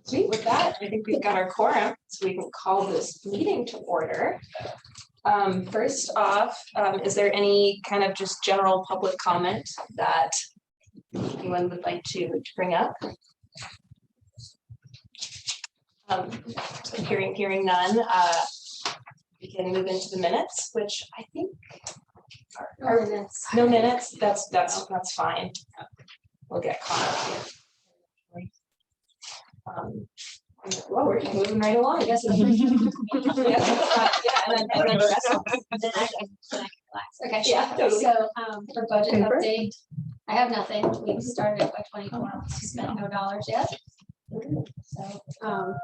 Sweet. With that, I think we've got our quorum, so we can call this meeting to order. First off, is there any kind of just general public comment that anyone would like to bring up? So hearing none, we can move into the minutes, which I think are minutes. No minutes. That's fine. We'll get caught up here. Well, we're just moving right along. I guess. And then Okay. Yeah, totally. So for budget update, I have nothing. We started by 24. We spent no dollars yet. So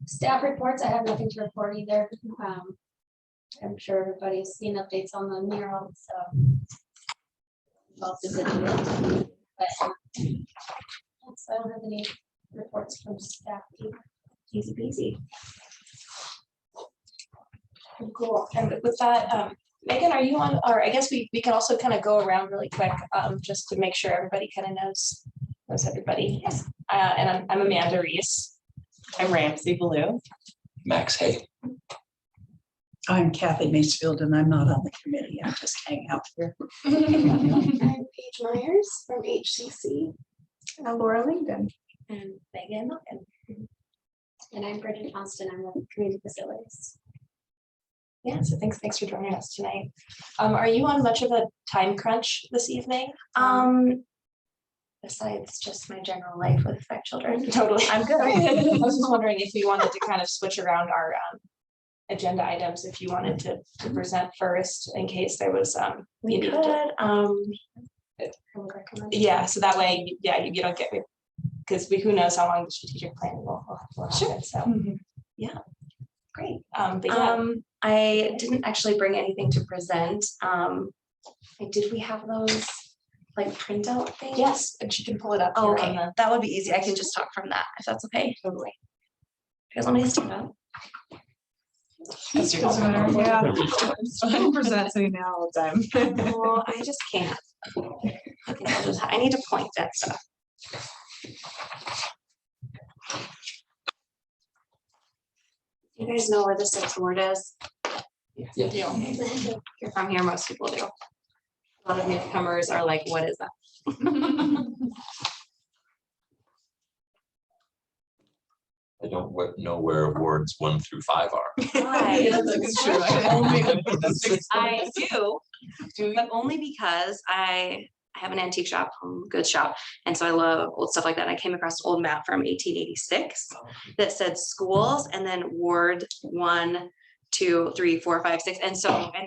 staff reports, I have nothing to report either. I'm sure everybody's seen updates on the mural, so I'll visit it. But so I don't have any reports from staff either. Easy peasy. Cool. And with that, Megan, are you on? Or I guess we can also kind of go around really quick, just to make sure everybody kind of knows everybody. Yes. And I'm Amanda Reese. I'm Ramsey Ballou. Max Hay. I'm Kathy Macefield, and I'm not on the committee. I just hang out here. I'm Paige Myers from HCC. And Laura Langdon. And Megan. And I'm Bridget Johnston. I'm with Community Facilities. Yeah, so thanks for joining us tonight. Are you on much of a time crunch this evening? Besides just my general life with 5 children. Totally, I'm good. I was just wondering if we wanted to kind of switch around our agenda items, if you wanted to present first in case there was We you could. needed to. I would recommend. Yeah, so that way, yeah, you don't get me, because who knows how long the strategic plan will happen. So yeah, great. But yeah, I didn't actually bring anything to present. Did we have those like printout things? yes, and she can pull it up. Oh, here okay, on that would be easy. I can just talk from that if that's okay. Totally. You guys want me to stand up? Yeah, I'm presenting now all the time. Well, I just can't. I think I need to point that stuff. You guys know where the 6th ward is? Yeah. You're from here, most people do. A lot of newcomers are like, what is that? I don't know where wards 1 through 5 are. I do, but only because I have an antique shop, home goods shop, and so I love old stuff like that. I came across an old map from 1886 that said schools and then ward 1, 2, 3, 4, 5, 6, and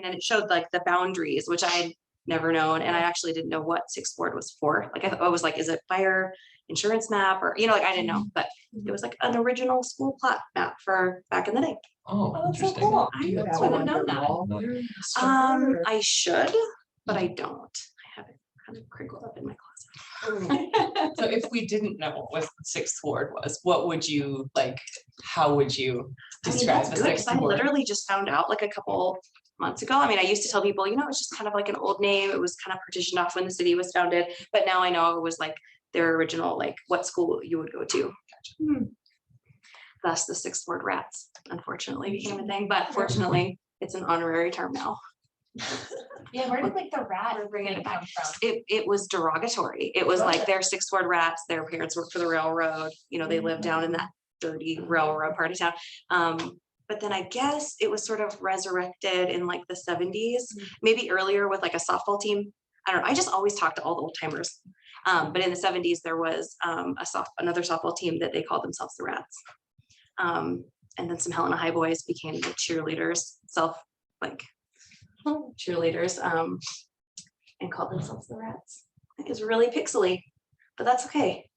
then it showed like the boundaries, which I had never known, and I actually didn't know what 6th ward was for. Like I was like, is it fire insurance map, or like I didn't know, but it was like an original school plot map for back in the day. Oh, that's so interesting. cool. I wouldn't have known that. I should, but I don't. I have it kind of crinkled up in my closet. So if we didn't know what the 6th ward was, what would you like? How would you describe that's the good, 'cause 6th I ward? literally just found out like a couple months ago. I mean, I used to tell people, it's just kind of like an old name. It was kind of partitioned off when the city was founded, but now I know it was like their original, like what school you would go to. Thus the 6th ward rats, unfortunately, became a thing, but fortunately it's an honorary term now. yeah. Where did like the rat bringing it come from? It was derogatory. It was like their 6th ward rats, their parents worked for the railroad, they lived down in that dirty railroad part of town. But then I guess it was sort of resurrected in like the 70s, maybe earlier with like a softball team. I don't know. I just always talk to all the old timers. But in the 70s, there was another softball team that they called themselves the Rats. And then some Helena High boys became the cheerleaders, cheerleaders, and called themselves the Rats. I think it's really pixely, but that's okay.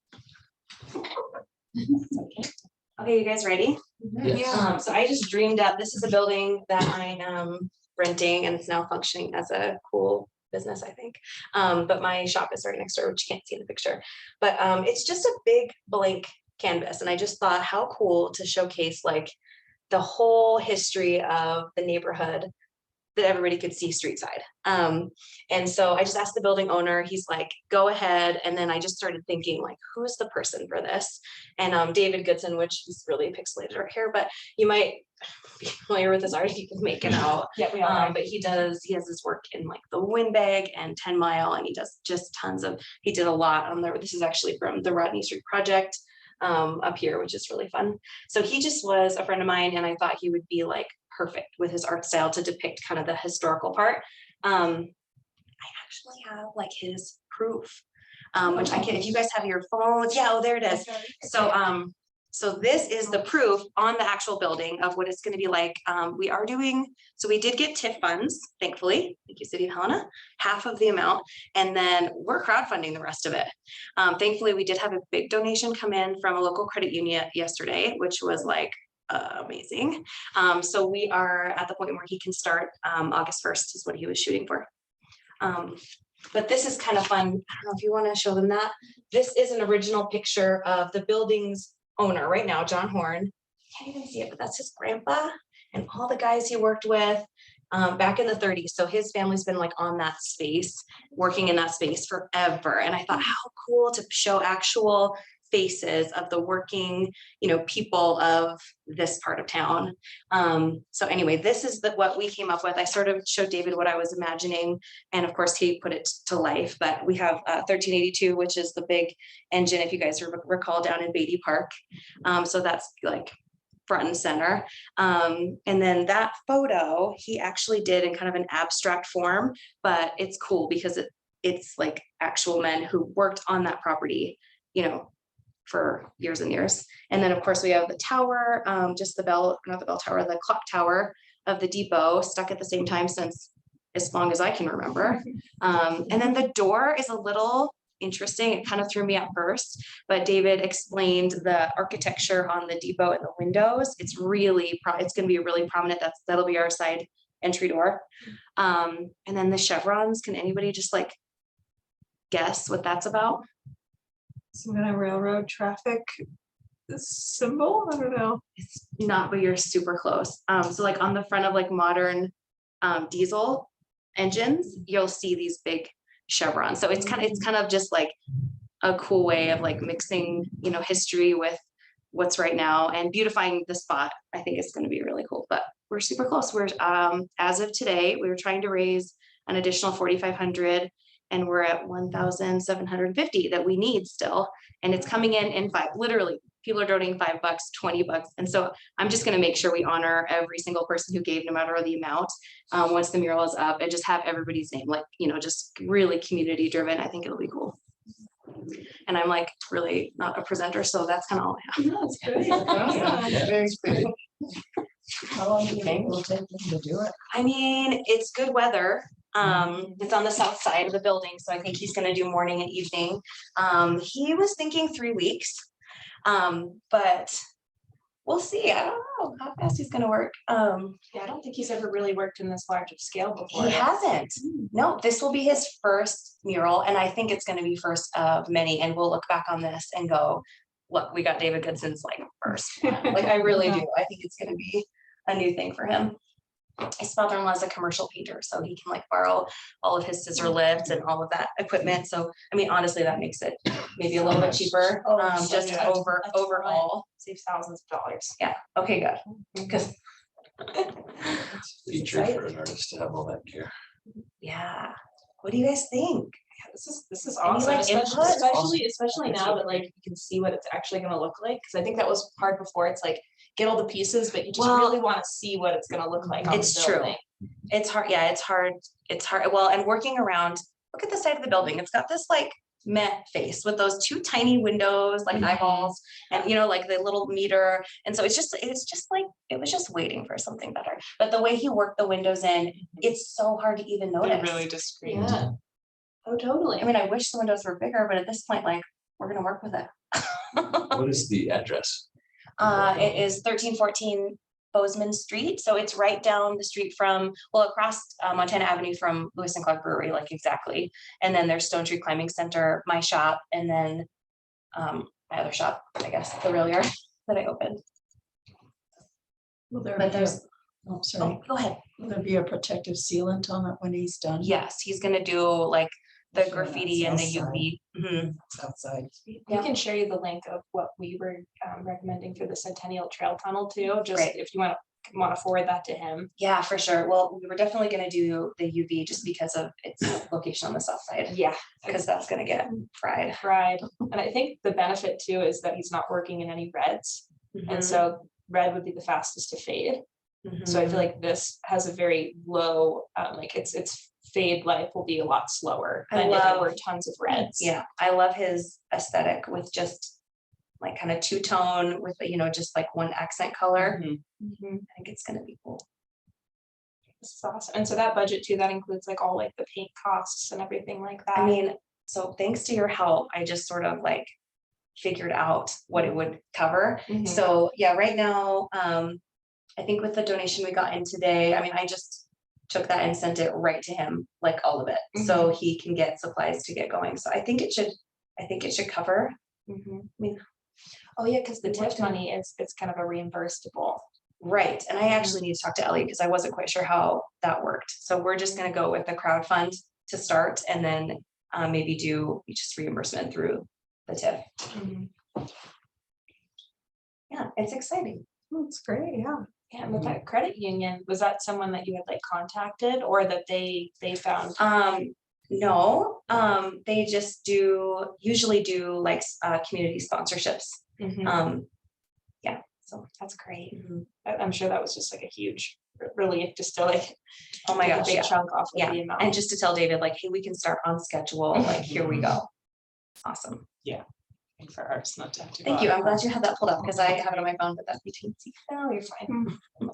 Okay, you guys ready? Yeah. So I just dreamed up, this is a building that I'm renting, and it's now functioning as a cool business, I think. But my shop is right next door, which you can't see in the picture. But it's just a big blank canvas. And I just thought how cool to showcase like the whole history of the neighborhood that everybody could see street side. And so I just asked the building owner, he's like, go ahead. And then I just started thinking like, who's the person for this? And David Goodson, which is really pixelated right here, but you might be familiar with his art, you can make it out. Yeah, we are. But he has his work in like the Windbag and 10 Mile, and he does just tons of, he did a lot on there. This is actually from the Rodney Street Project up here, which is really fun. So he just was a friend of mine, and I thought he would be like perfect with his art style to depict kind of the historical part. I actually have like his proof, which I can, if you guys have your phones, yeah, oh, there it is. So this is the proof on the actual building of what it's going to be like. We are doing, so we did get TIF funds, thankfully. Thank you, City of Helena, half of the amount. And then we're crowdfunding the rest of it. Thankfully, we did have a big donation come in from a local credit union yesterday, which was like amazing. So we are at the point where he can start August 1st is what he was shooting for. But this is kind of fun. I don't know if you want to show them that. This is an original picture of the building's owner right now, John Horn. Can't even see it, but that's his grandpa and all the guys he worked with back in the 30s. So his family's been like on that space, working in that space forever. And I thought, how cool to show actual faces of the working, people of this part of town. So anyway, this is what we came up with. I sort of showed David what I was imagining, and of course he put it to life. But we have 1382, which is the big engine, if you guys recall, down in Beatty Park. So that's like front and center. And then that photo he actually did in kind of an abstract form, but it's cool because it's like actual men who worked on that property, for years and years. And then of course we have the tower, just the bell, not the bell tower, the clock tower of the depot stuck at the same time since as long as I can remember. And then the door is a little interesting. It kind of threw me at first, but David explained the architecture on the depot and the windows. It's really, it's going to be really prominent. That'll be our side entry door. And then the chevrons, can anybody just like guess what that's about? Some kind of railroad traffic symbol. I don't know. It's not, but you're super close. So like on the front of like modern diesel engines, you'll see these big chevrons. So it's kind of just like a cool way of like mixing, history with what's right now and beautifying the spot. I think it's going to be really cool, but we're super close. We're as of today, we were trying to raise an additional 4,500. And we're at 1,750 that we need still. And it's coming in five, literally people are donating $5, $20. And so I'm just gonna make sure we honor every single person who gave, no matter the amount, once the mural is up, and just have everybody's name, like, just really community driven. I think it'll be cool. And I'm like really not a presenter, so that's kind of all I have. That's great. Very good. How long do you think it'll take them to do it? I mean, it's good weather. It's on the south side of the building, so I think he's going to do morning and evening. He was thinking 3 weeks, but we'll see. I don't know how fast he's going to work. Yeah, I don't think he's ever really worked in this large of scale before. He hasn't. No, this will be his first mural, and I think it's going to be first of many. And we'll look back on this and go, "Look, we got David Goodson's like first." Like I really do. I think it's going to be a new thing for him. His father-in-law is a commercial painter, so he can like borrow all of his scissor lifts and all of that equipment. So, I mean, honestly, that makes it maybe a little bit cheaper, just overall. Saves thousands of dollars. Yeah. Okay, good. Because Feature for an artist to have all that gear. yeah. What do you guys think? This is Any, awesome, like, especially input? now that like you can see what it's actually going to look like. Because I think that was hard before. It's like get all the pieces, but you just Well, really want to see what it's going to look like. On It's the true. building. It's hard. Yeah, it's hard. It's hard. Well, and working around, look at the side of the building. It's got this like meh face with those two tiny windows, like eyeballs, and like the little meter. And so it's just like it was just waiting for something better. But the way he worked the windows in, it's so hard to even They're notice. really discreet. Yeah. Oh, totally. I mean, I wish the windows were bigger, but at this point, like we're gonna work with it. What is the address? It is 1314 Bozeman Street. So it's right down the street from, across Montana Avenue from Lewis and Clark Brewery, like exactly. And then there's Stone Tree Climbing Center, my shop, and then my other shop, I guess, the Rail Yard that I opened. Well, But there's Oh, sorry. Go ahead. Will there be a protective sealant on it when he's done? Yes, he's gonna do like the Sure, graffiti and the that's outside. UV. Mhm. It's outside. We Yeah. can share you the link of what we were recommending for the Centennial Trail Tunnel too, just Great. if you want to forward that to him. Yeah, for sure. Well, we were definitely gonna do the UV just because of its location on the south side, Yeah. because that's gonna get fried. Fried. And I think the benefit too is that he's not working in any reds. And so red would be the fastest to fade. So I feel like this has a very low, like its fade life will be a lot slower I than if it love- were tons of reds. Yeah, I love his aesthetic with just like kind of two-tone with, just like one accent color. Mhm. I think it's gonna be cool. This is awesome. And so that budget too, that includes like all like the paint costs and everything like that. I mean, so thanks to your help, I just sort of like figured out what it would cover. Mhm. So yeah, right now, I think with the donation we got in today, I mean, I just took that and sent it right to him, like all of it, so he can get supplies to get going. So I think it should cover. Mhm. I mean, Oh yeah, because the We worked TIF on- money it's kind of a reimbursable. right, and I actually need to talk to Ellie because I wasn't quite sure how that worked. So we're just gonna go with the crowd fund to start and then maybe do just reimbursement through the TIF. Yeah, it's exciting. That's great, yeah. Yeah, and with that credit union, was that someone that you had like contacted or that they found? No, they just usually do like community sponsorships. Mhm. Yeah, so That's great. mhm. I'm sure that was just like a huge relief just to like Oh my take a gosh, big yeah. chunk off of Yeah, the amount. and just to tell David, like, hey, we can start on schedule, like, here we go. Awesome. For ours not to have to. Thank you. I'm glad you had that pulled up because I have it on my phone, but that's between. No, you're fine. On my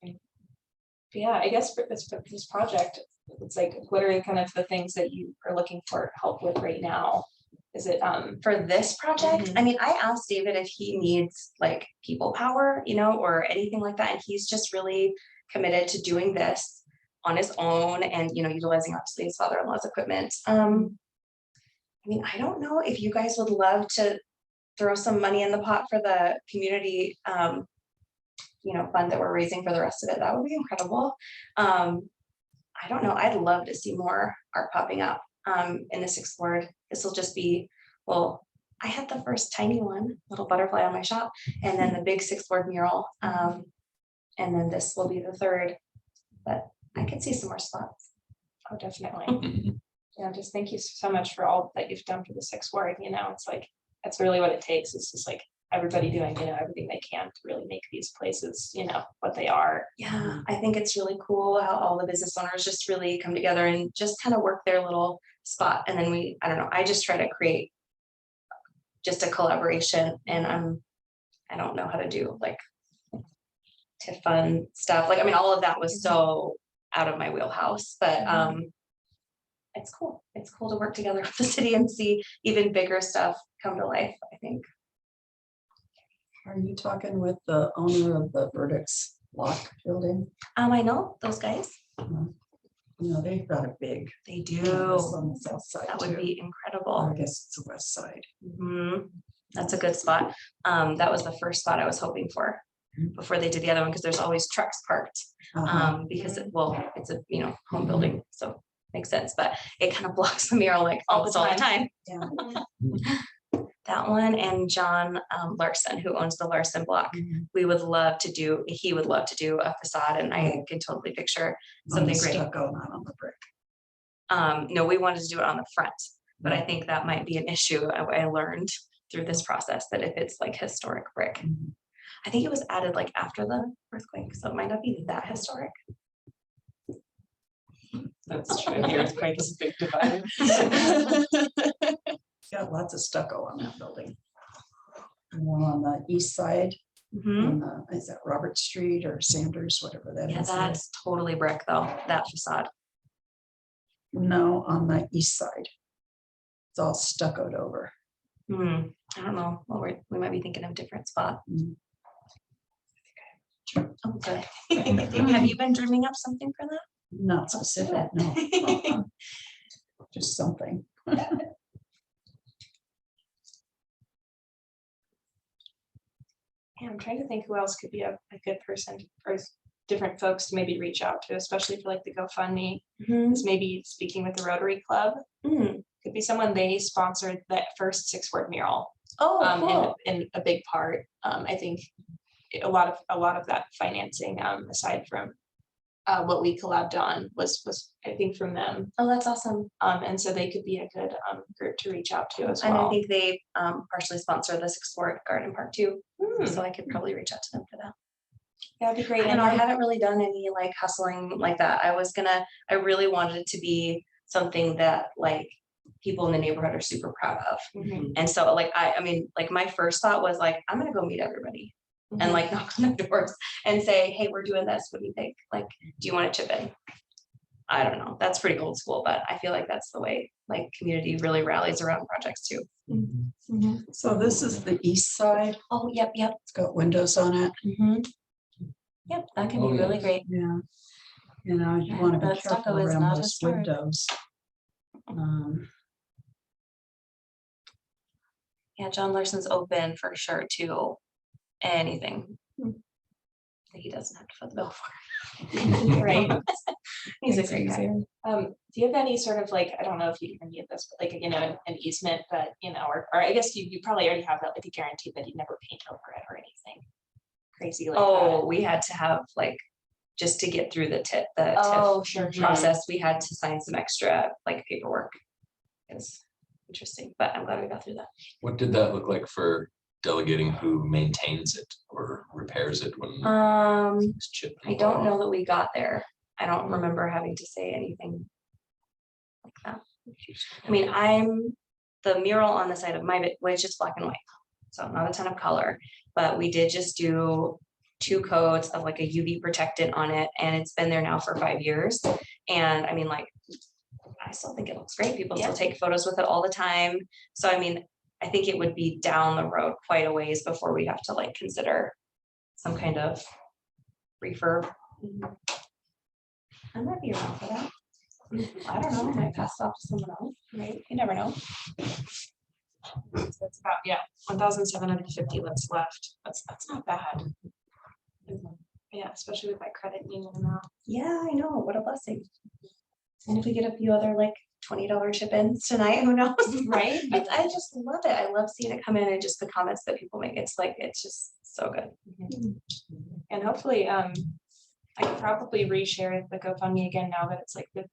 iPad. But yeah, I guess for this project, it's like, what are kind of the things that you are looking for help with right now? Is it For this project, I mean, I asked David if he needs like people power, or anything like that, and he's just really committed to doing this on his own and, utilizing obviously his father-in-law's equipment. I mean, I don't know if you guys would love to throw some money in the pot for the community, fund that we're raising for the rest of it. That would be incredible. I don't know. I'd love to see more art popping up in the sixth ward. This will just be, well, I had the first tiny one, little butterfly on my shop, and then the big sixth ward mural. And then this will be the third, but I could see some more spots. oh, definitely. Yeah, just thank you so much for all that you've done for the sixth ward. It's like, that's really what it takes. It's just like everybody doing, everything they can to really make these places, what they are. Yeah, I think it's really cool how all the business owners just really come together and just kind of work their little spot. And then I don't know, I just try to create just a collaboration, and I don't know how to do like TIF fund stuff. Like, I mean, all of that was so out of my wheelhouse, but it's cool. It's cool to work together with the city and see even bigger stuff come to life, I think. Are you talking with the owner of the Verdict's Lock building? I know those guys. They've got a big. They campus do. on the south side That would too. be Or incredible. I guess it's the west side. That's a good spot. That was the first spot I was hoping for before they did the other one, because there's always trucks parked. Because it's a home building, so makes sense, but it kind of blocks the mural like almost all the time. Yeah. That one and John Larson, who owns the Larson block, he would love to do a facade, and I can totally picture something great. Stucco, not on the brick. No, we wanted to do it on the front, but I think that might be an issue. I learned through this process that if it's like historic brick, I think it was added like after the earthquake, so it might not be that historic. That's true. The earthquake is a big divider. Got lots of stucco on that building. And one on the east side, Mhm. is that Robert Street or Sanders, whatever that Yeah, is. that's totally brick though, that facade. No, on the east side. It's all stuccoed over. I don't know. Well, we might be thinking of different spot. Oh, good. Have you been dreaming up something for that? Not specific, no. Just something. Yeah, I'm trying to think who else could be a good person or different folks to maybe reach out to, especially for like the GoFundMe. Is maybe speaking with the Rotary Club. Mm. Could be someone they sponsored that first 6-word mural. Oh, cool. In a big part. I think a lot of that financing, aside from what we collabed on was I think from them. Oh, that's awesome. And so they could be a good group to reach out to as And I well. think they partially sponsor the 6th Garden Park too. Hmm. So I could probably reach out to them for that. That'd be great. And I haven't really done any like hustling like that. I really wanted it to be something that like people in the neighborhood are super proud of. Mhm. And so like, I mean, like my first thought was like, I'm gonna go meet everybody and like knock on their doors and say, hey, we're doing this. What do you think? Like, do you want to chip in? I don't know. That's pretty old school, but I feel like that's the way like community really rallies around projects too. So this is the east side. Oh, yep. It's got windows on it. Yep, that can Oh, be really yes. great. Yeah. You know, you want to be That stucco careful is around not a those storage. windows. Yeah, John Larson's open for sure too. Anything that he doesn't have to foot the bill for. Right. He's a great guy. Do you have any sort of like, I don't know if you can get this, but like, an easement, but or I guess you probably already have that, like a guarantee that you never paint over it or anything crazy like Oh, that. we had to have like, just to get through the TIF Oh, sure. process, we had to sign some extra like paperwork. It's interesting, but I'm glad we got through that. What did that look like for delegating who maintains it or repairs it when it's chipped? I don't know that we got there. I don't remember having to say anything like that. I mean, the mural on the side of my, which is black and white, so not a ton of color, but we did just do 2 coats of like a UV protectant on it, and it's been there now for 5 years. And I mean, like, I still think it looks great. People still take photos with it all the time. So I mean, I think it would be down the road quite a ways before we have to like consider some kind of refurb. I might be around for that. I don't know, I might pass it off to someone else, right? You never know. So that's about 1,750 that's left. That's not bad. Yeah, especially with my credit union amount. Yeah, I know, what a blessing. And if we get a few other like $20 chip-ins tonight, who knows? Right? I just love it. I love seeing it come in and just the comments that people make. It's like, it's just so good. And hopefully, I could probably reshare the GoFundMe again now that it's like the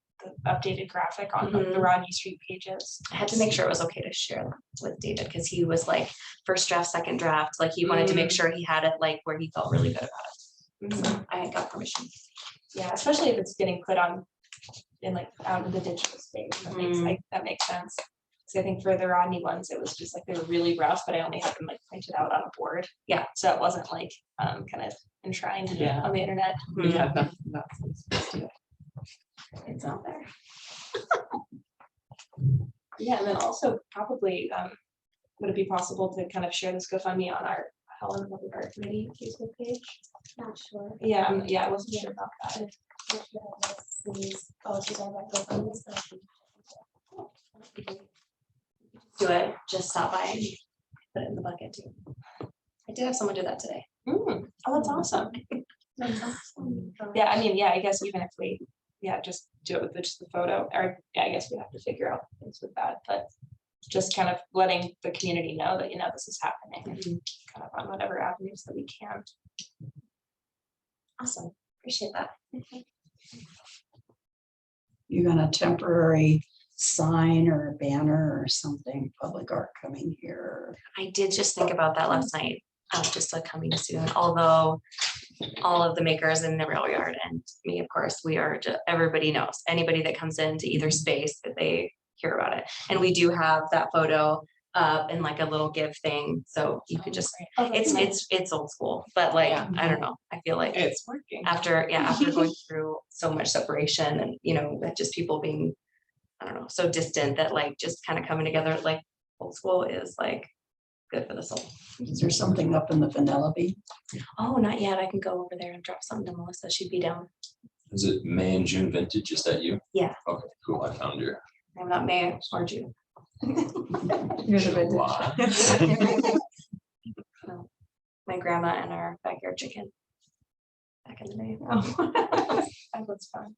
updated graphic on the Rodney Street pages. I had to make sure it was okay to share that with David because he was like first draft, second draft. Like he wanted to make sure he had it like where he felt really good about it. So I got permission. Yeah, especially if it's getting put on in like out of the digital space. That makes sense. So I think for the Rodney ones, it was just like they were really rough, but I only had them like printed out on a board. Yeah. So it wasn't like kind of enshrined on the internet. We have nothing. It's out there. Yeah, and then also probably would it be possible to kind of share this GoFundMe on our Helena Public Art Committee Facebook page? Not sure. Yeah, I wasn't sure about that. Oh, she's on that GoFundMe stuff. Do it, just stop by and put it in the bucket too. I did have someone do that today. Oh, that's awesome. That's awesome. Yeah, I mean, I guess even if we, just do it with just the photo, or I guess we have to figure out things with that, but just kind of letting the community know that, this is happening and kind of on whatever avenues that we can. Awesome, appreciate that. You got a temporary sign or a banner or something, public art coming here? I did just think about that last night, just like coming soon, although all of the makers in the rail yard and me, of course, we are just, everybody knows, anybody that comes into either space that they hear about it. And we do have that photo and like a little give thing, so you could just, it's old school, but like, I don't know, I feel like It's working. after going through so much separation and, that just people being, I don't know, so distant that like just kind of coming together, like old school is like good for the soul. Is there something up in the vanilla bean? Oh, not yet. I can go over there and drop something to Melissa. She'd be down. Is it May and June vintage? Is that you? Yeah. Okay, cool. I found your. I'm not May or June. You're the July. No. my grandma and our backyard chicken. Back in the day. Oh. That was fun.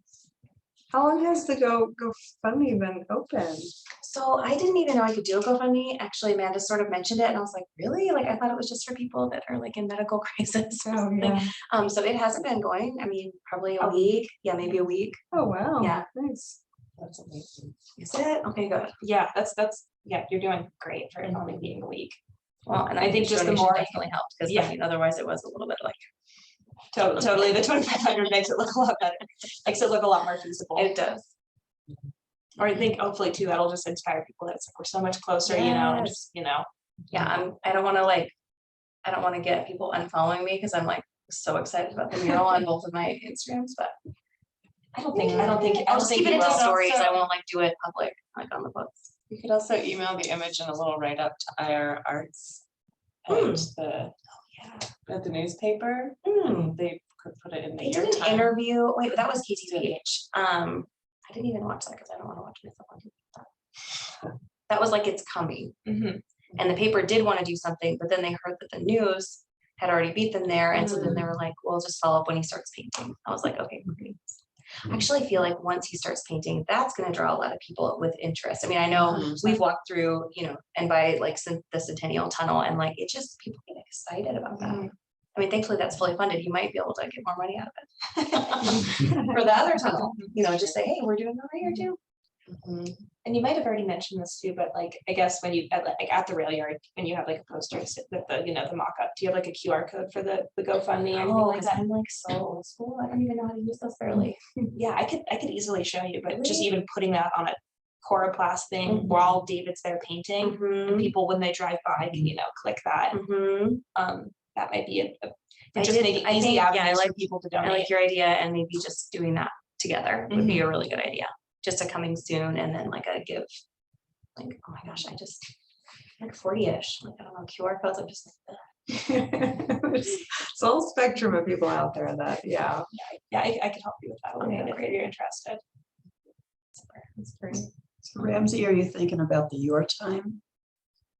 How long has the GoFundMe been open? So I didn't even know I could do a GoFundMe. Actually, Amanda sort of mentioned it and I was like, really? Like I thought it was just for people that are like in medical crisis or Oh, something. yeah. So it hasn't been going. I mean, probably a week. Yeah, maybe a week. Oh, wow. Yeah. Nice. That's amazing. Is it? Okay, good. Yeah, yeah, you're doing great for it only being a week. Well, and I think just the more- definitely helped because Yeah. I mean, otherwise it was a little bit like Totally, the 2,500 makes it look a lot better, makes it look a lot more feasible. it does. Or I think hopefully too, that'll just inspire people that it's like, we're so much closer, you know, and just, you know. Yeah, I don't want to get people unfollowing me because I'm like so excited about the mural on both of my Instagrams, but I'll just keep it you into will. stories. I won't like do it public, like on the books. You could also email the image and a little write-up to IR Arts at the newspaper. And they could put it in the They did an Time. interview. Wait, but that was KTPH. I didn't even watch that because I don't want to watch myself on TV. That was like it's coming. Mhm. And the paper did want to do something, but then they heard that the news had already beat them there. And so then they were like, we'll just follow up when he starts painting. I was like, okay, we're doing this. I actually feel like once he starts painting, that's going to draw a lot of people with interest. I mean, I know we've walked through, you know, and by like the Centennial Tunnel and like, it just, people get excited about that. I mean, thankfully that's fully funded. You might be able to get more money out of it for the other tunnel, you know, just say, hey, we're doing that here too. And you might have already mentioned this too, but like, I guess when you, at the rail yard, when you have like a poster with the, you know, the mock-up, do you have like a QR code for the GoFundMe or anything Oh, like because that? I'm like so old school. I don't even know how to use those barely. Yeah, I could easily show you, but just even putting that on a Coroplast thing while David's there painting, and people when they drive by can, you know, click that. That might be I just did- make it I easy think, yeah, I avenues for like- people to I donate. like your idea, and maybe just doing that together would be a really good idea. Just a coming soon and then like a give, like, oh my gosh, I just like 40-ish, like I don't know, QR codes, I'm just like, There's a whole spectrum of people out there that, yeah. Yeah, I could help you with that a little Okay, bit if you're interested. That's great. So Ramsey, are you thinking about the your time?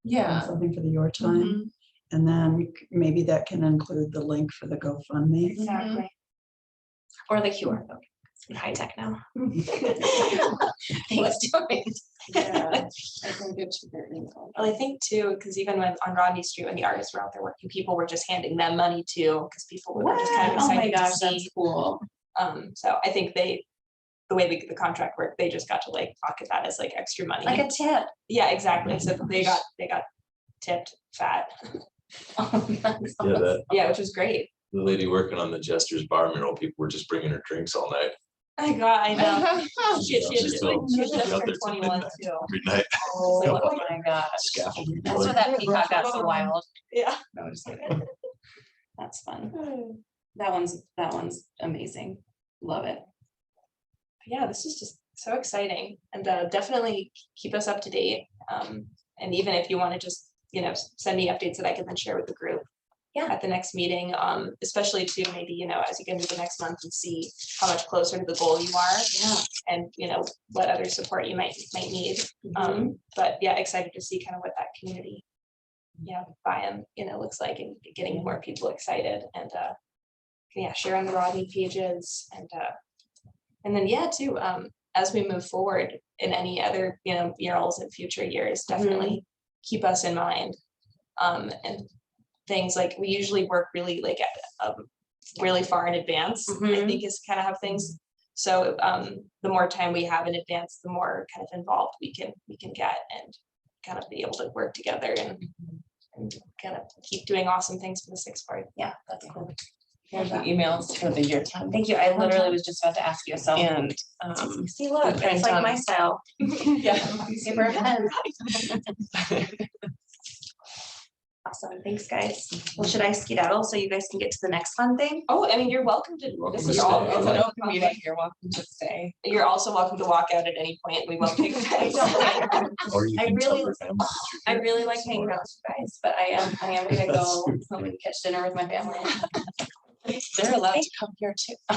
Yeah. Something for the your time? And then maybe that can include the link for the GoFundMe. Exactly. or the QR code. It's high tech now. Thanks to it. Yeah, I think it should be. Well, I think too, because even when on Rodney Street, when the artists were out there working, people were just handing them money too, because people were just kind of Oh my excited gosh, to that's see. cool. So I think the way the contract worked, they just got to like pocket that as like extra money. Like a tip. Yeah, exactly. So they got tipped fat. That's Yeah, that, Yeah, which was great. the lady working on the Jester's bar mural, people were just bringing her drinks all night. I know. She had She's just still- she had she's just out turned there till 21 midnight too. Every night. Oh my gosh. Scaffolding. That's where that peacock got so wild. Yeah. No, just kidding. That's fun. That one's amazing. Love it. Yeah, this is just so exciting, and definitely keep us up to date. And even if you want to just, you know, send me updates that I can then share with the group. Yeah. At the next meeting, especially to maybe, you know, as you get into the next month and see how much closer to the goal you are. Yeah. And, you know, what other support you might need. But yeah, excited to see kind of what that community, buy-in, you know, looks like, and getting more people excited, and yeah, share on the Rodney pages, and then too, as we move forward in any other, you know, murals in future years, definitely keep us in mind. And things like we usually work really like really far in advance, I think is kind of how things. So the more time we have in advance, the more kind of involved we can get, and kind of be able to work together and kind of keep doing awesome things for the sixth ward. Yeah, that's cool. Here's the emails for the year time. Thank you. I literally was just about to ask you. So And see, look, print it's like on- my style. Yeah. Paper and pen. Awesome. Thanks, guys. Well, should I skedaddle so you guys can get to the next fun thing? Oh, I mean, you're welcome to. welcome This to is all. stay. It's it's an an open open meeting. meeting. You're welcome to stay. You're also welcome to walk out at any point. We won't take offense. Or you I can tell really- your family that I you're really here. like hanging out with you guys, but I am gonna go home and catch dinner with my family. They're allowed to come here too. I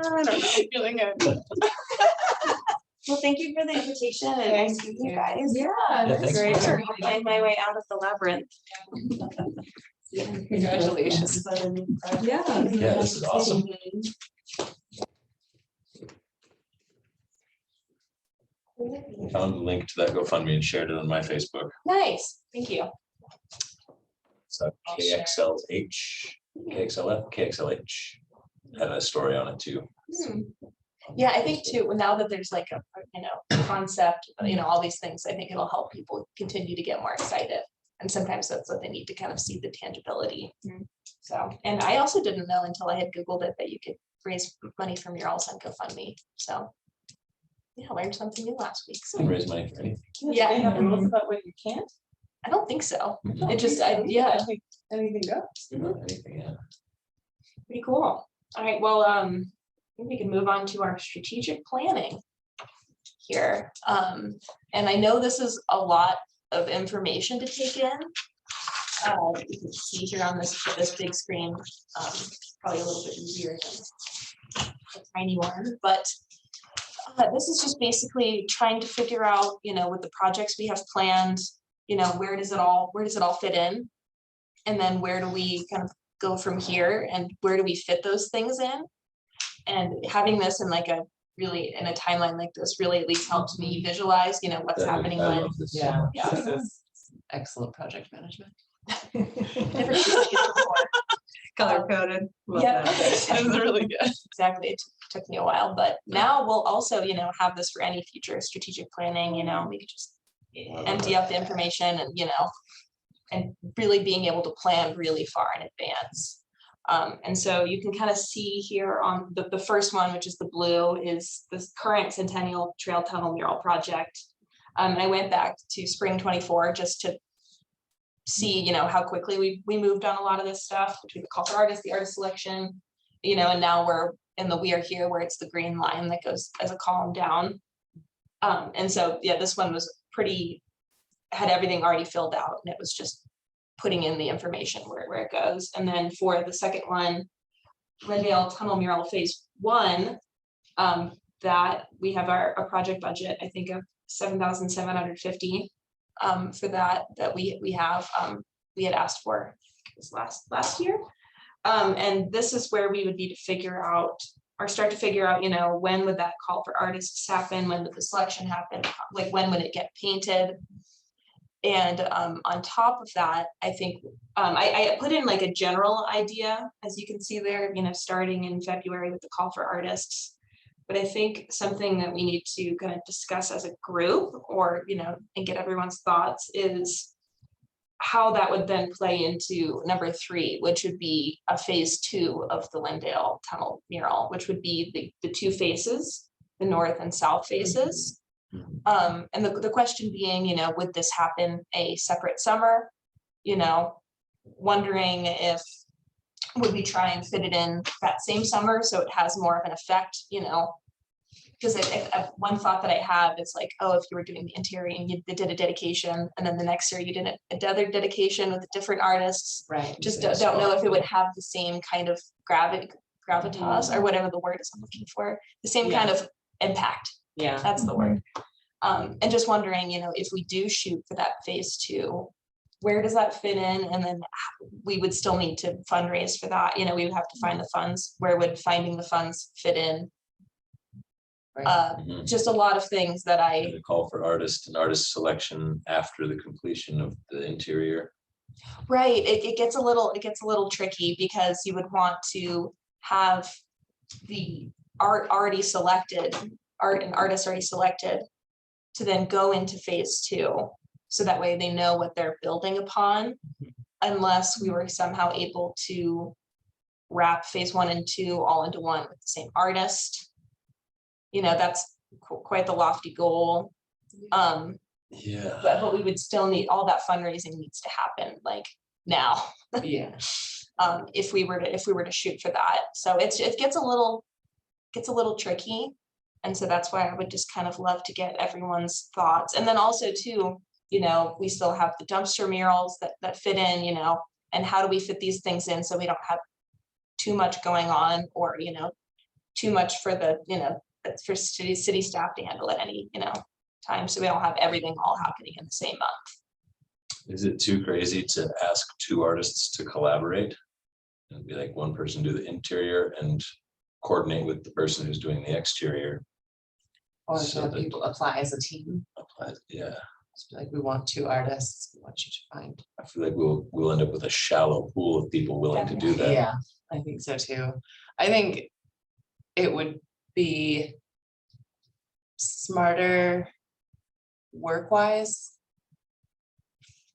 don't know, I'm feeling it. Well, thank you for the invitation and nice to meet you guys. Yeah, Yeah, thanks for Great. coming. I'll find my way out of the labyrinth. Congratulations. Yeah. Yeah, this is awesome. Found the link to that GoFundMe and shared it on my Facebook. Nice, thank you. So KXLH had a story on it too. Yeah, I think too, now that there's like a, concept, all these things, I think it'll help people continue to get more excited. And sometimes that's what they need to kind of see the tangibility. So, and I also didn't know until I had Googled it that you could raise money for murals on GoFundMe. So yeah, I learned something new last week. You can raise money for anything. Yeah. They have rules about what you can't. I don't think so. No, It just, yeah, Anything goes. anything, yeah. pretty cool. All right, well, I think we can move on to our strategic planning here. And I know this is a lot of information to take in. You can see here on this big screen, probably a little bit easier than a tiny one, but this is just basically trying to figure out, with the projects we have planned, where does it all fit in? And then where do we kind of go from here, and where do we fit those things in? And having this in like a timeline like this really at least helps me visualize, what's happening I when. love this so Yeah. much. Yeah. This is excellent project management. Never used it before. Color coded. Love Yeah, that. This is really good. exactly. It took me a while, but now we'll also, have this for any future strategic planning, we could just empty out the information and, and really being able to plan really far in advance. And so you can kind of see here on the first one, which is the blue, is this current Centennial Trail Tunnel mural project. And I went back to spring 24 just to see, how quickly we moved on a lot of this stuff between the call for artists, the artist selection, and now we're in the We Are Here, where it's the green line that goes as a column down. And so, yeah, this one was had everything already filled out, and it was just putting in the information where it goes. And then for the second one, Glendale Tunnel Mural Phase 1, that we have a project budget, I think, of $7,750 for that we have, we had asked for this last year. And this is where we would need to figure out, or start to figure out, when would that call for artists happen, when would the selection happen, like when would it get painted? And on top of that, I think I put in like a general idea, as you can see there, starting in February with the call for artists. But I think something that we need to kind of discuss as a group, or, and get everyone's thoughts, is how that would then play into number 3, which would be a phase 2 of the Glendale Tunnel mural, which would be the 2 faces, the north and south faces. And the question being, would this happen a separate summer? Wondering if would we try and fit it in that same summer so it has more of an effect, because one thought that I have is like, oh, if you were doing the interior and you did a dedication, and then the next year you did another dedication with different artists, Right. just don't know if it would have the same kind of gravitas, or whatever the word is I'm looking for, the same kind of impact. Yeah. That's the word. And just wondering, if we do shoot for that phase 2, where does that fit in? And then we would still need to fundraise for that. We would have to find the funds. Where would finding the funds fit in? Mhm. Just a lot of things that And the call for artist and artist selection after the completion of the interior. Right. It gets a little tricky, because you would want to have the artists already selected to then go into phase 2. So that way they know what they're building upon, unless we were somehow able to wrap phase 1 and 2 all into one with the same artist. That's quite the lofty goal. Yeah. But we would still need, all that fundraising needs to happen like now. Yeah. If we were to shoot for that. So it gets a little tricky. And so that's why I would just kind of love to get everyone's thoughts. And then also too, we still have the dumpster murals that fit in, and how do we fit these things in so we don't have too much going on, or, too much for the, it's for city staff to handle at any, time, so we don't have everything all happening in the same month. Is it too crazy to ask two artists to collaborate? And be like one person do the interior and coordinate with the person who's doing the exterior? Or So have that- people apply as a team, Yeah, just be like, we want 2 artists, we want you to find. I feel like we'll end up with a shallow pool of people willing to do that. Yeah, I think so too. I think it would be smarter work-wise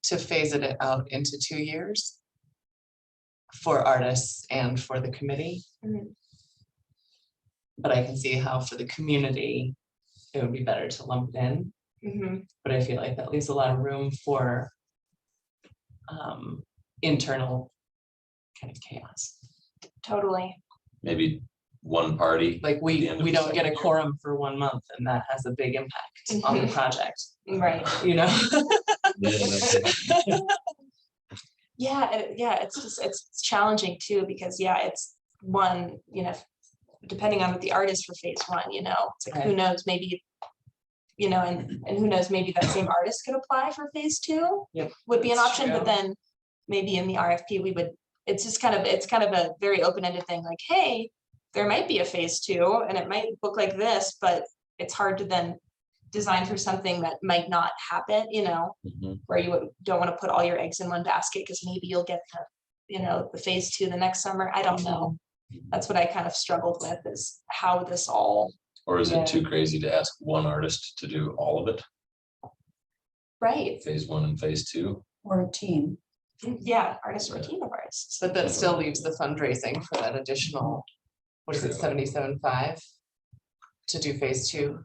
to phase it out into 2 years for artists and for the committee. Mhm. But I can see how for the community, it would be better to lump it in. Mhm. But I feel like that leaves a lot of room for internal kind of chaos. Totally. Maybe one party. Like the we end of the don't get a second year. quorum for 1 month, and that has a big impact on the Mhm. project, Right. you know? Yeah, it's just, it's challenging too, because it's one, depending on what the artist for phase 1, it's like, who Right. knows, maybe, and who knows, maybe that same artist could apply for phase 2. Yep, Would be an that's option, but true. then maybe in the RFP, it's just kind of a very open-ended thing, like, hey, there might be a phase 2 and it might look like this, but it's hard to then design for something that might not happen, Mhm. where you don't want to put all your eggs in one basket, because maybe you'll get the phase 2 the next summer. I don't know. That's what I kind of struggled with, is how this all, Or is Yeah. it too crazy to ask one artist to do all of it, right? phase 1 and phase 2? Or a team. Yeah, artists or a team of artists. But that still leaves the fundraising for that additional, what is it, True. 77.5 to do phase 2.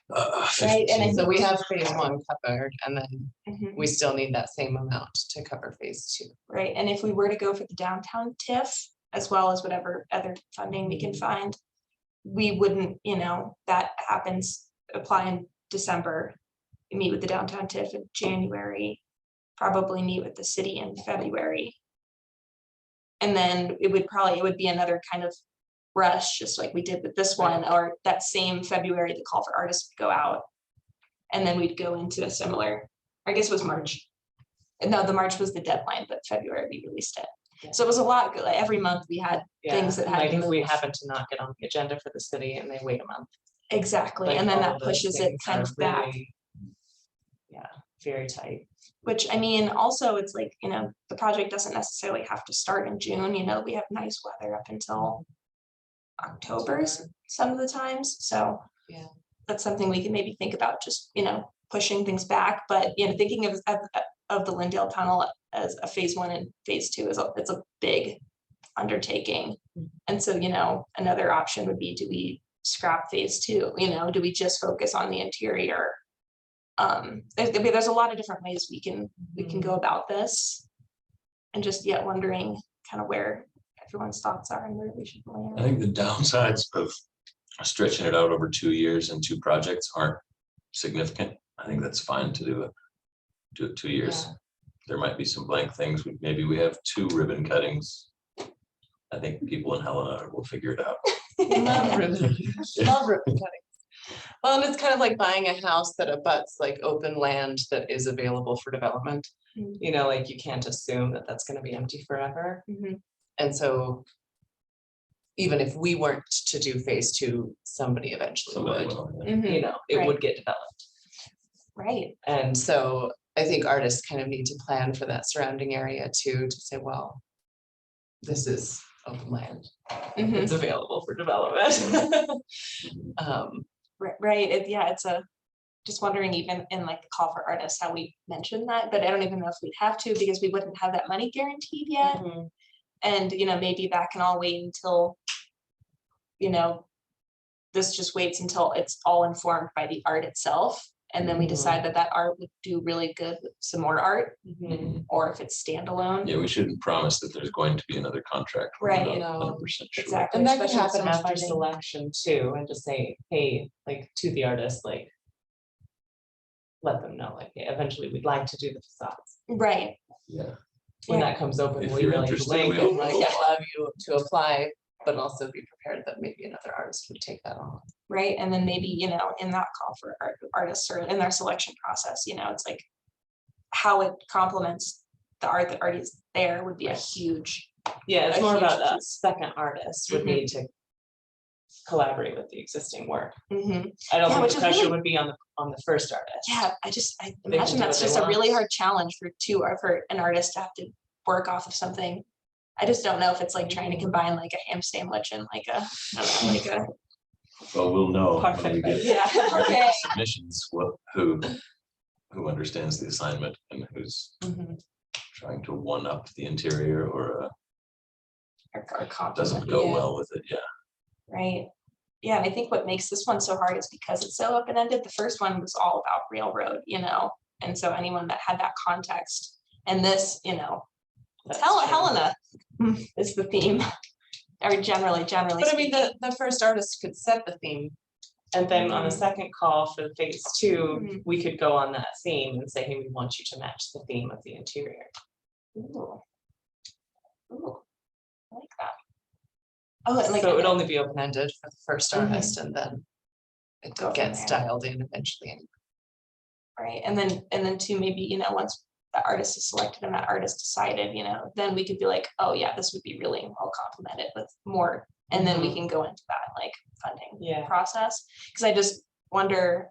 Right, and I 15. So we have phase 1 covered, and then Mhm. we still need that same amount to cover phase 2. Right, and if we were to go for the downtown TIF, as well as whatever other funding we can find, we wouldn't, that happens, apply in December, meet with the downtown TIF in January, probably meet with the city in February. And then it would be another kind of rush, just like we did with this one, or that same February, the call for artists would go out. And then we'd go into a similar, I guess it was March. No, the March was the deadline, but February we released it. So it was a lot, like every month we had things that and had I to think we move. happen to not get on the agenda for the city and they wait a month. Exactly, Like, and then all that of those pushes it things kind are of back, really, yeah, very tight. which I mean, also it's like, the project doesn't necessarily have to start in June, we have nice weather up until October some of the times, so. Yeah. That's something we can maybe think about, just, pushing things back, but, thinking of the Lindale Tunnel as a phase 1 and phase 2 it's a big undertaking. And so, another option would be, do we scrap phase 2, do we just focus on the interior? There's a lot of different ways we can go about this. And just yet wondering kind of where everyone's thoughts are and where we should land. I think the downsides of stretching it out over 2 years and 2 projects aren't significant. I think that's fine to do it 2 years. Yeah. There might be some blank things. Maybe we have 2 ribbon cuttings. I think people in Helena will figure it out. Love ribbon, love ribbon cutting. Well, and it's kind of like buying a house that abuts like open land that is available for development. Mhm. Like you can't assume that that's gonna be empty forever. Mhm. And so even if we weren't to do phase 2, somebody eventually Somebody would, will. Mhm. it Right. would get developed. Right, And so I think artists kind of need to plan for that surrounding area too, to say, well, this is open land. Mhm. It's available for development. right, it's just wondering, even in like the call for artists, how we mentioned that, but I don't even know if we'd have to, because we wouldn't have that money guaranteed yet. Mhm. And, maybe that can all wait until, this just waits until it's all informed by the art itself. And then we decide that art would do really good with some more art, Mhm. or if it's standalone. Yeah, we shouldn't promise that there's going to be another contract. We're Right. not No. 100% sure. Exactly. And that could especially with happen so much after funding. selection too, and just say, hey, like to the artist, like. Let them know, like, hey, eventually we'd like to do the facades. Right, Yeah. When Yeah. that comes open, If we'll you're email you the interested, link we'll- and like allow you to apply, but also be prepared that maybe another artist would take that on. right? And then maybe, in that call for artists or in their selection process, it's like how it complements the art that already is there would be a huge, Yeah, it's A more about huge that piece. second artist would Mhm. need to collaborate with the existing work. Mhm. I don't Yeah, think which the is pressure really- would be on the first artist. yeah, I can imagine do that's what they just a really want. hard challenge for an artist to have to work off of something. I just don't know if it's like trying to combine like a ham sandwich and like I don't know, like a, Well, we'll know when we get yeah, okay. submissions, who understands the assignment and who's Mhm. trying to one up the interior or Or doesn't compliment, go Yeah. well with it, yeah. right? Yeah, and I think what makes this one so hard is because it's so open-ended. The first one was all about railroad, and so anyone that had that context, and this, That's Helena true. is the theme, or generally But I mean, speaking. the first artist could set the theme. And then on the Mhm. second call for phase 2, Mhm. we could go on that theme and say, hey, we want you to match the theme of the interior. Ooh. Ooh, I like that. Oh, and like, So it would only be open-ended for the first Mhm. artist and then it Go from gets there. dialed in eventually. right, and then too, maybe, once the artist is selected and that artist decided, then we could be like, oh yeah, this would be really well complemented with more, and then we Mhm. can go into that like funding Yeah. process. Because I just wonder,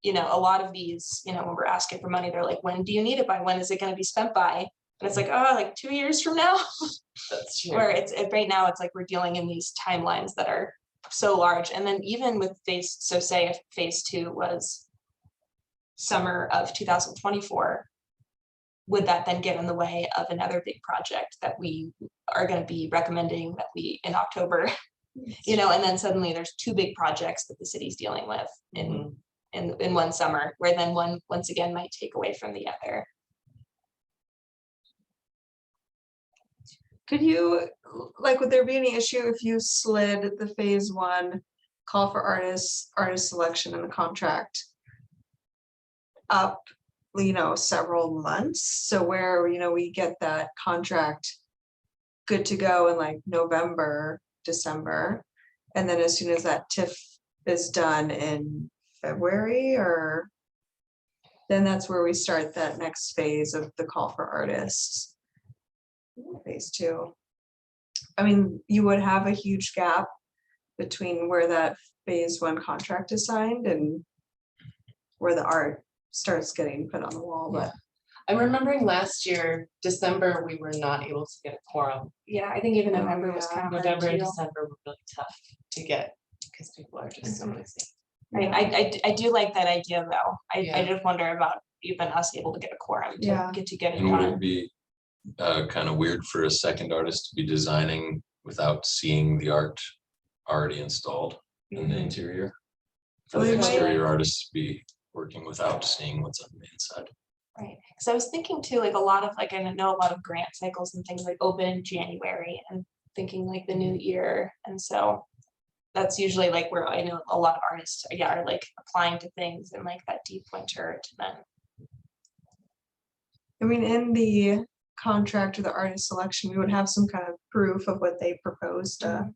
a lot of these, when we're asking for money, they're like, when do you need it by? When is it going to be spent by? And it's like, oh, like 2 years from now. That's true. Where right now, it's like we're dealing in these timelines that are so large. And then even with so say if phase 2 was summer of 2024, would that then get in the way of another big project that we are going to be recommending that we in October, and then suddenly there's 2 big projects that the city's dealing with Mhm. in one summer, where then one once again might take away from the other. Could you, would there be any issue if you slid the phase 1 call for artists, artist selection and the contract up, several months? So where, we get that contract good to go in like November, December. And then as soon as that TIF is done in February, or then that's where we start that next phase of the call for artists. Phase 2. I mean, you would have a huge gap between where that phase 1 contract is signed and where the art starts getting put on the wall, but I'm remembering last year, December, we were not able to get a quorum. Yeah, I think even Oh, November was yeah. kind of hard November and too. December were really tough to get because people are just so busy. Right, I do like that idea though. I Yeah. just wonder about even us able to get a quorum Yeah. to get it And would it done. be kind of weird for a second artist to be designing without seeing the art already installed in the Mhm. interior? For Well, the they might- exterior artists to be working without seeing what's on the inside. Right, because I was thinking too, like a lot of like, I know a lot of grant cycles and things like open in January and thinking like the new year. And so that's usually like where I know a lot of artists are like applying to things in like that deep winter to then. I mean, in the contract or the artist selection, we would have some kind of proof of what they proposed to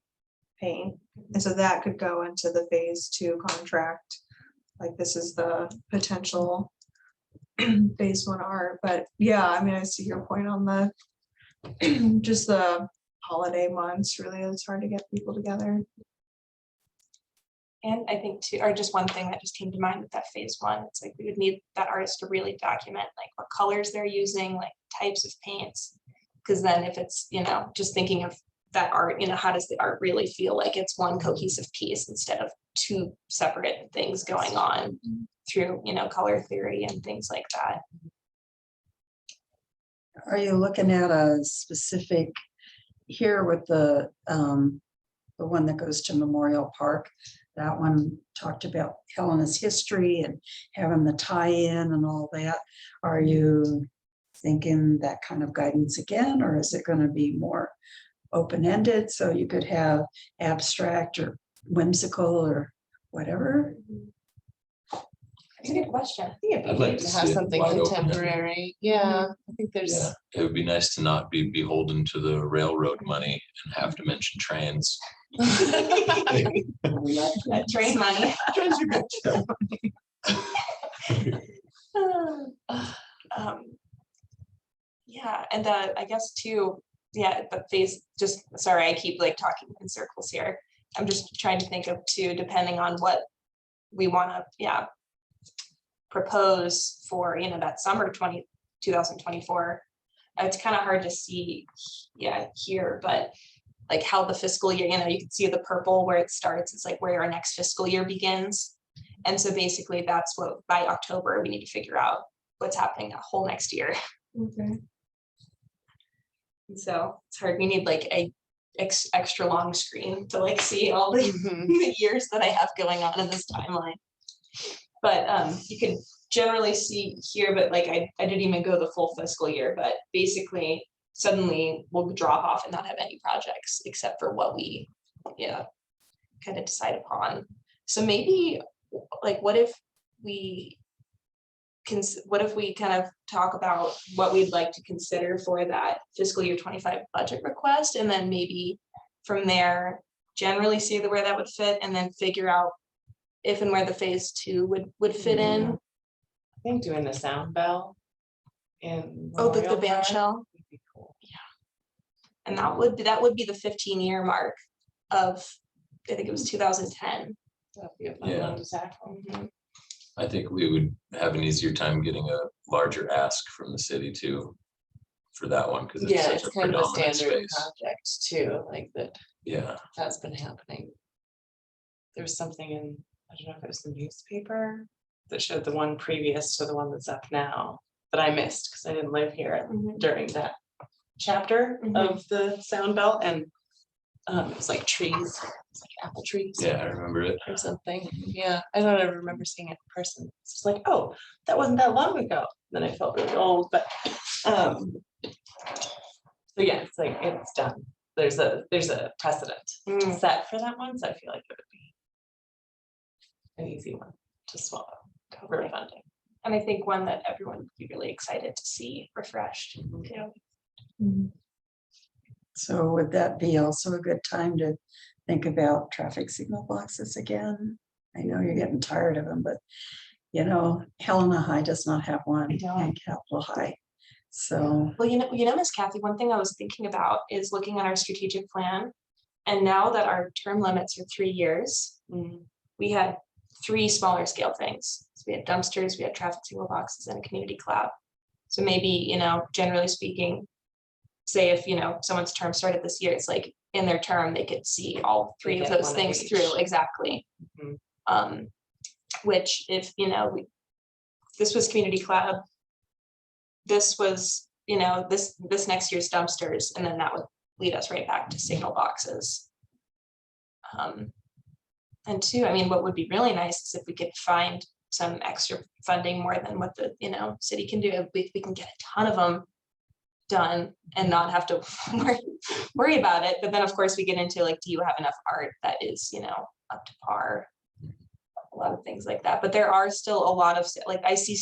paint. And so that could go into the phase 2 contract. Like this is the potential phase 1 art, but yeah, I mean, I see your point on the just the holiday months, really, it's hard to get people together. And I think too, or just one thing that just came to mind with that phase 1, it's like we would need that artist to really document like what colors they're using, like types of paints. Because then if it's, just thinking of that art, how does the art really feel like it's one cohesive piece instead of 2 separate things going on through, color theory and things like that. Are you looking at a specific here with the one that goes to Memorial Park? That one talked about Helena's history and having the tie-in and all that. Are you thinking that kind of guidance again, or is it going to be more open-ended so you could have abstract or whimsical or whatever? It's a good question. I think it'd I'd be like neat to to see have it something wide open. contemporary. Yeah, I think Yeah, there's, it would be nice to not be beholden to the railroad money and have to mention trains. That train money. Trains are good. Yeah, and I guess too, yeah, the phase, just, sorry, I keep like talking in circles here. I'm just trying to think of too, depending on what we wanna, yeah, propose for, that summer 2024. It's kind of hard to see, yeah, here, but like how the fiscal year, you can see the purple where it starts, it's like where our next fiscal year begins. And so basically that's what, by October, we need to figure out what's happening that whole next year. Okay. And so it's hard, we need like a extra long screen to like see all the Mhm. the years that I have going on in this timeline. But you can generally see here, but like I didn't even go the full fiscal year, but basically suddenly we'll drop off and not have any projects except for what we, kind of decide upon. So maybe like what if we kind of talk about what we'd like to consider for that fiscal year 25 budget request, and then maybe from there generally see where that would fit, and then figure out if and where the phase 2 would fit in. I think doing the sound bell. Oh, the band shell, Would be cool. and that would be the 15-year mark of, I think it was 2010. That'd be a fun Yeah. one to tackle. I think we would have an easier time getting a larger ask from the city too. For that one, because it's Yeah, such it's a kind of a predominant standard space. project too, like that Yeah, has been happening. There was something in, I don't know if it was the newspaper that showed the one previous to the one that's up now that I missed because I didn't live here during that chapter of the sound bell, and it was like trees, it's like apple trees. yeah, I remember it. Or something. Yeah, I don't ever remember seeing it in person. It's just like, oh, that wasn't that long ago. Then I felt really old, but so yeah, it's like it's done. There's a precedent set for that one, so I feel like it would be an easy one to swallow for funding. And I think one that everyone would be really excited to see refreshed. too. So would that be also a good time to think about traffic signal boxes again? I know you're getting tired of them, but Helena High does not have one, I don't. and Capitol High. So, Well, Miss Kathy, one thing I was thinking about is looking at our strategic plan. And now that our term limits are 3 years, we had 3 smaller scale things. So we had dumpsters, we had traffic signal boxes, and a community club. So maybe, generally speaking, say if, someone's term started this year, it's like in their term, they could see all 3 of get those one of things each. through, exactly. Which if, this was community club, this was, this next year's dumpsters, and then that would lead us right back to signal boxes. And 2, I mean, what would be really nice is if we could find some extra funding more than what the, city can do. If we can get a ton of them done and not have to worry about it. But then of course we get into like, do you have enough art that is, up to par? A lot of things like that. But there are still a lot of, like, I see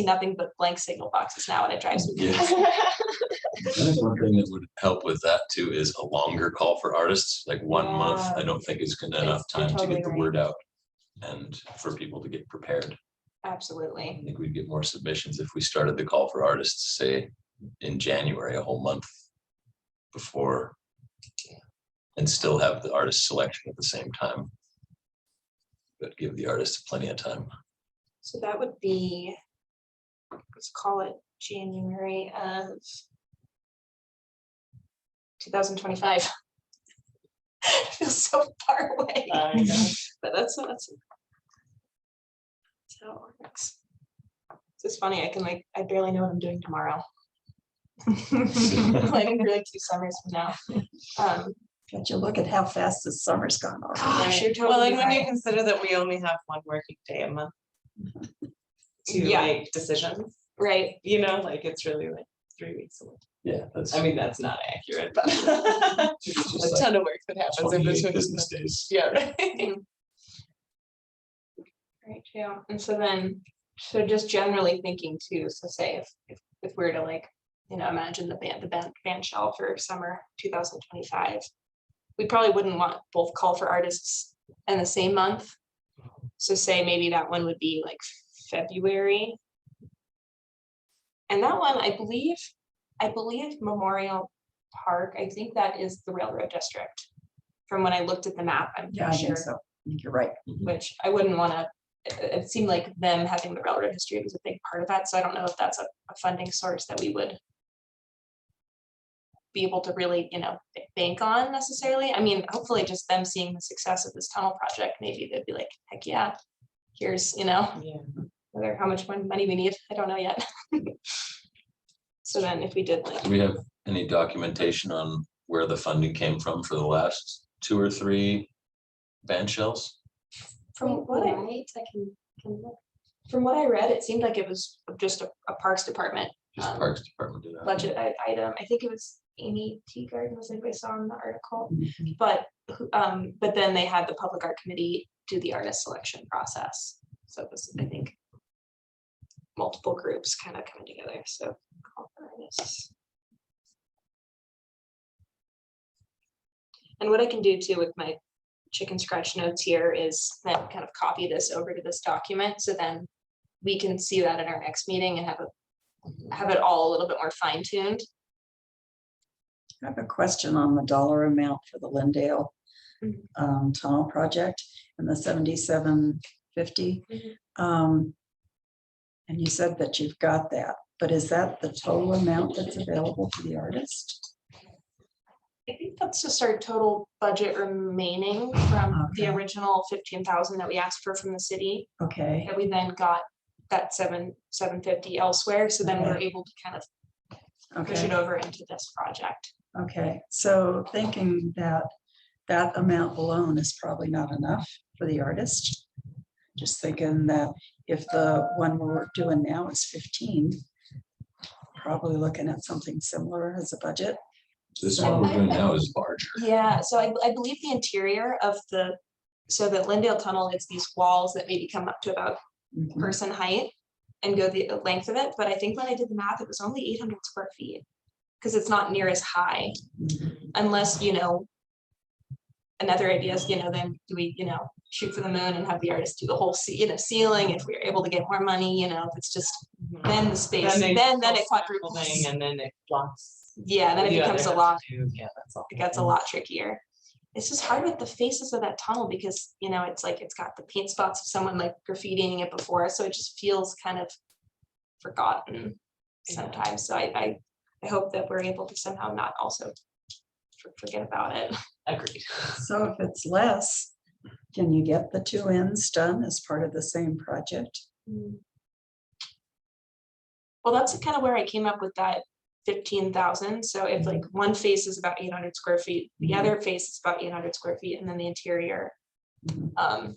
nothing but blank signal boxes now, and it drives me Yeah. crazy. I think one thing that would help with that too is a longer call for artists, like 1 month. I don't think is enough You're time to totally get the right. word out and for people to get prepared. I Absolutely. think we'd get more submissions if we started the call for artists, say in January, a whole month before, and still have the artist selection at the same time. But give the artist plenty of time. So that would be, let's call it January of 2025. Feels so far away, but that's how it works. It's just funny, I barely know what I'm doing tomorrow. Planning for like 2 summers from now. but you look at how fast this summer's gone already. Gosh, you're Well, totally and when you right. consider that we only have 1 working day a month to Yeah. make decisions, Right, like it's really like 3 weeks a week. Yeah, that's. I mean, that's not accurate, but it's just a like ton of work that happens in 28 between. business days. Yeah, right. Right, yeah, and so then, so just generally thinking too, so say if we were to like, imagine the band shell for summer 2025. We probably wouldn't want both call for artists in the same month. So say maybe that one would be like February. And that one, I believe Memorial Park, I think that is the railroad district. From when I looked at the map, I'm Yeah, I pretty think sure, so. I think you're right. which I wouldn't want to, it seemed like them having the railroad history was a big part of that, so I don't know if that's a funding source that we would be able to really, bank on necessarily. I mean, hopefully just them seeing the success of this tunnel project, maybe they'd be like, heck yeah, here's, Yeah. whether how much money we need, I don't know yet. So then if we did like, Do we have any documentation on where the funding came from for the last 2 or 3 band shells? from what I Right, I can look. From what I read, it seemed like it was just a Parks Department Just Parks Department did that. budget item. I think it was Amy Teagarden was like I saw in the article, Mhm. but then they had the Public Art Committee do the artist selection process. So it was, I think, multiple groups kind of coming together. So call for artists. And what I can do too with my chicken scratch notes here is then kind of copy this over to this document. So then we can see that in our next meeting and have it all a little bit more fine tuned. I have a question on the dollar amount for the Lindale tunnel project and the 7750. And you said that you've got that, but is that the total amount that's available to the artist? I think that's just our total budget remaining from the Okay. original 15,000 that we asked for from the city, Okay, that we then got that 750 elsewhere. So then we're Okay. able to kind of push okay, it over into this project. okay. So thinking that that amount alone is probably not enough for the artist. Just thinking that if the one we're doing now is 15, probably looking at something similar as a budget. This one we're doing now is larger. Yeah, so I believe the interior of the Lindale Tunnel, it's these walls that maybe come up to about Mhm. person height and go the length of it. But I think when I did the math, it was only 800 square feet because it's not near as high Mhm. unless, another idea is, then do we, shoot for the moon and have the artist do the whole ceiling if we're able to get more money, if it's just then the space, then it quadruples. And then it blocks. Yeah, then it the other becomes a has lot, to do- Yeah, that's all. it gets a lot trickier. It's just hard with the faces of that tunnel because, it's like it's got the paint spots of someone like graffitiing it before, so it just feels kind of forgotten sometimes. So I hope that we're able to somehow not also forget about it. Agreed. So if it's less, can you get the 2 ends done as part of the same project? Well, that's kind of where I came up with that 15,000. So if like one face is about 800 square feet, the Mhm. other face is about 800 square feet, and then the interior, Mhm.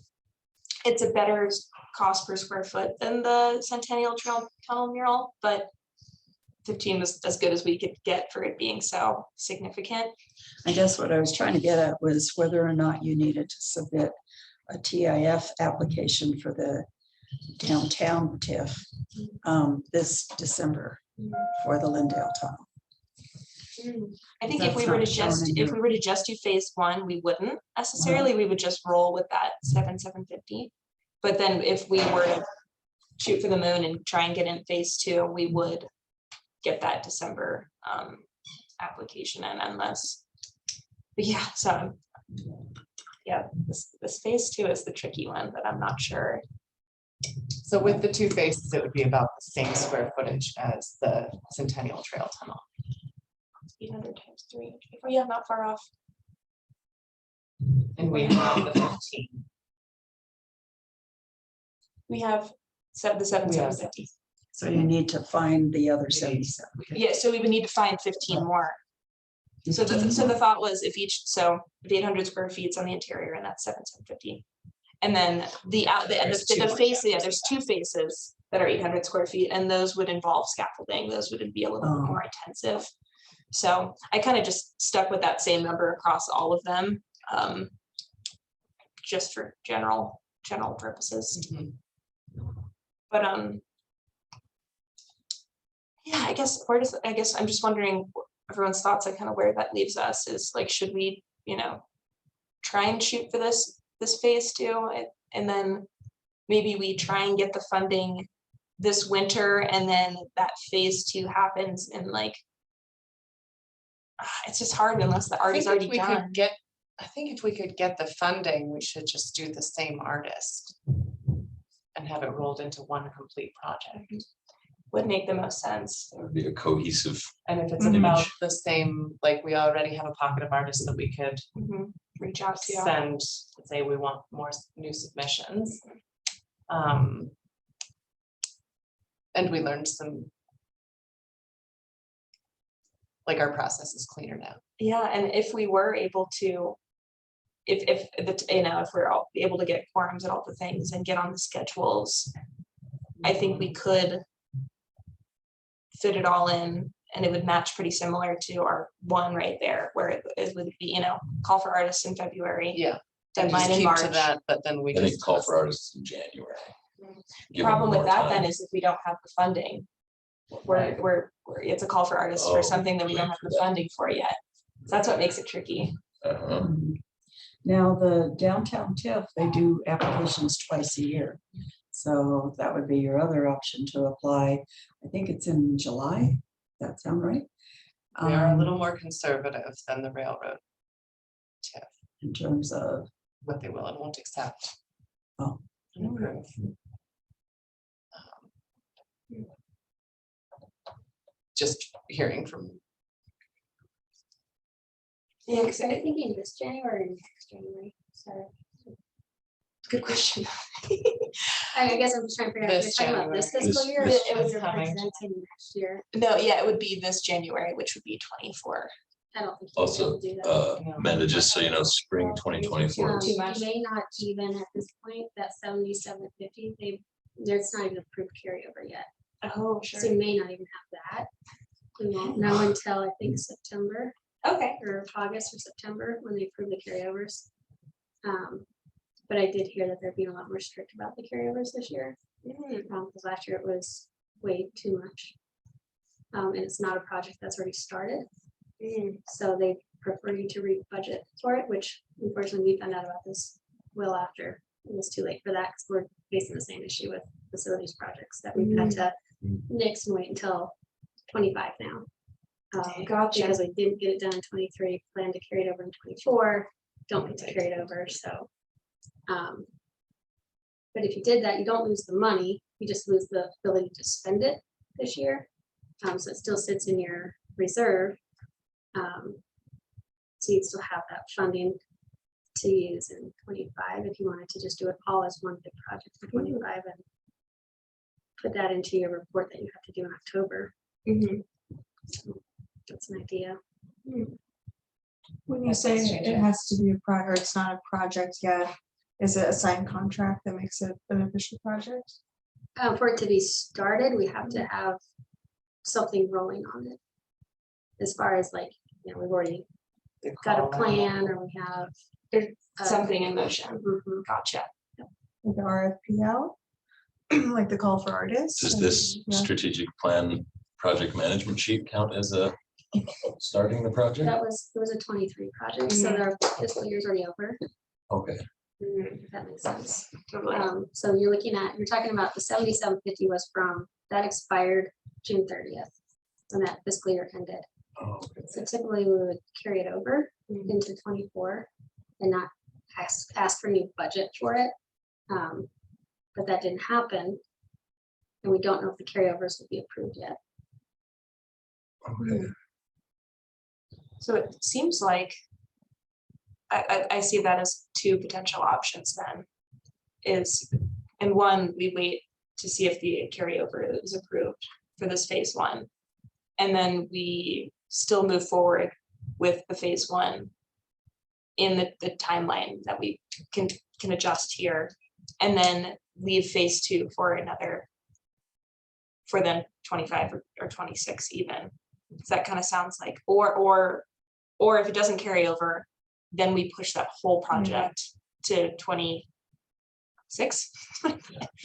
it's a better cost per square foot than the Centennial Trail tunnel mural, but 15 was as good as we could get for it being so significant. I guess what I was trying to get at was whether or not you needed to submit a TIF application for the downtown TIF this December for the Lindale Tunnel. I think if we That's were to not shown just, in if your- we were to just do phase 1, we wouldn't necessarily, we would just roll with that 750. But then if we were to shoot for the moon and try and get in phase 2, we would get that December application in unless, but yeah, so yeah, this phase 2 is the tricky one, but I'm not sure. So with the 2 faces, it would be about the same square footage as the Centennial Trail Tunnel. 800 times 3. Oh yeah, not far off. And we have the 15. We have the 750. So you need to find the other 77. Yeah, so we would need to find 15 more. So the thought was if 800 square feet on the interior and that's 750. And then the face, yeah, there's 2 faces that are 800 square feet and those would involve scaffolding. Those would be a little bit more intensive. So I kind of just stuck with that same number across all of them. Just for general general purposes. Mhm. But yeah, I guess I'm just wondering everyone's thoughts on kind of where that leaves us is like, should we, try and shoot for this phase two, and then maybe we try and get the funding this winter, and then that phase two happens in like, it's just hard unless the art is already done. I think if we could get the funding, we should just do the same artist and have it rolled into one complete project. Would make the most sense. That would be a cohesive, And if it's Mhm. about the same, like we already have a pocket of artists that we could Reach out to. send, say we want more new submissions. And we learned some, like our process is cleaner now. Yeah, and if we were able to, if we're all able to get quorums and all the things and get on the schedules, I think we could fit it all in, and it would match pretty similar to our one right there, where it would be, call for artists in February. Yeah. And Deadline just in keep March. to that, but then we I think just. call for artists in January. Give them Problem with more that time. then is if we don't have the funding, we're it's a call for artists for Oh, something that we don't wait have for the that. funding for yet. So that's what makes it tricky. Uh-huh. Now, the downtown TIF, they do applications twice a year. So that would be your other option to apply. I think it's in July. Does that sound right? We are a little Um, more conservative than the railroad. TIF, in terms of, what they will and won't accept. Oh. And approve. Just hearing from, Yeah, Are you thinking this January or next January? Sorry. good question. I guess I'm just trying to figure out, you're This talking about this January. fiscal year, or This- it was this coming. presenting next year. No, yeah, it would be this January, which would be 24. I don't think. you'll be able Also, to do that. Amanda, just so you know, spring 2024. too much. You may not even at this point, that 7750, there's not even approved carryover yet. Oh, So you may not even have that. We won't know until I think September Okay. or August or September when they approve the carryovers. But I did hear that they're being a lot more strict about the carryovers this year. Because last year it was way too much. And it's not a project that's already started. So they prefer you to re-budget for it, which unfortunately we found out about this well after. It was too late for that because we're facing the same issue with facilities projects that we've had to nix and wait until 25 now. Gotcha. Because we didn't get it done in 23, plan to carry it over in 24, don't get to carry it over, so. But if you did that, you don't lose the money, you just lose the ability to spend it this year. So it still sits in your reserve. So you'd still have that funding to use in 25 if you wanted to just do it all as one big project for 25 and put that into your report that you have to do in October. That's an idea. When you say it has to be or it's not a project yet, is it a signed contract that makes it an official project? For it to be started, we have to have something rolling on it. As far as like, we've already got a plan or we have. Something in motion. Mhm. Gotcha. Like the RFP out? Like the call for artists? Does and- this yeah. strategic plan project management sheet count as a starting the project? It was a 23 project, so their fiscal year's already over, Okay, if that makes sense. Totally. So you're talking about the 7750 was from, that expired June 30th. When that fiscal year ended. oh, okay. So typically we would carry it over into 24 and not ask for new budget for it. But that didn't happen. And we don't know if the carryovers will be approved yet. Okay. So it seems like I see that as two potential options then. And one, we wait to see if the carryover is approved for this phase one. And then we still move forward with the phase one in the timeline that we can adjust here. And then leave phase two for then 25 or 26 even. So that kind of sounds like, or if it doesn't carry over, then we push that whole project to 20, 6.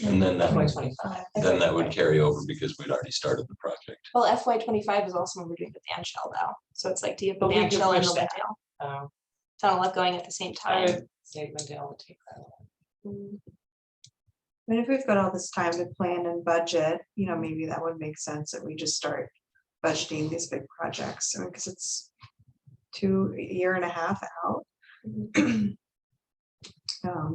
And then that, FY 25. then that would carry over because we'd already started the project. Well, FY 25 is also when we're doing the band shell though. So it's like, do you have the But we band could shell and the push that. Lindale? Oh, It's not a lot going at the same I time. would say Mandel would take that one. Mm, And if we've got all this time to plan and budget, you know, maybe that would make sense that we just start budgeting these big projects, because it's a year and a half out.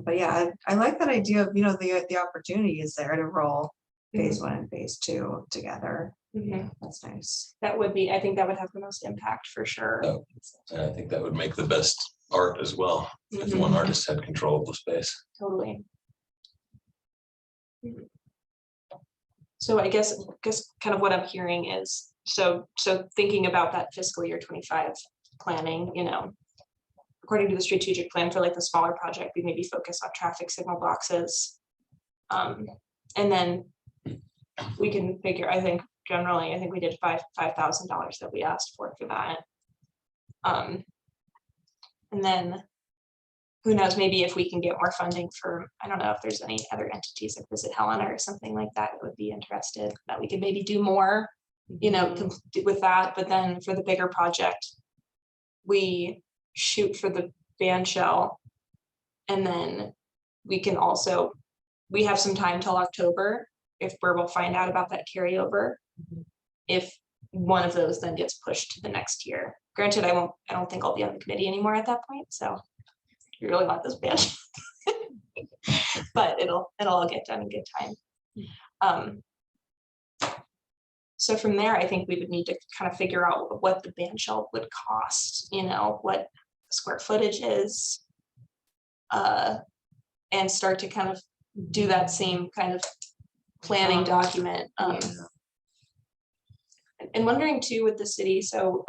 But yeah, I like that idea of, you know, the opportunity is there to roll phase 1 and phase 2 together. mhm. That's nice. That would be, I think that would have the most impact for sure. Oh. And I think that would make the best art as well, if Mhm. one artist had control of the space. Totally. So I guess kind of what I'm hearing is, so thinking about that fiscal year 25 planning, you know, according to the strategic plan for like the smaller project, we maybe focus on traffic signal boxes. And then we can figure, I think generally, I think we did $5,000 that we asked for that. And then who knows, maybe if we can get more funding for, I don't know if there's any other entities like Visit Helena or something like that would be interested, that we could maybe do more, you know, with that. But then for the bigger project, we shoot for the band shell. And then we can also, we have some time till October where we'll find out about that carryover. If one of those then gets pushed to the next year. Granted, I don't think I'll be on the committee anymore at that point, so you really want this band. But it'll all get done in good time. So from there, I think we would need to kind of figure out what the band shell would cost, you know, what square footage is. And start to kind of do that same kind of planning document. And wondering too with the city, so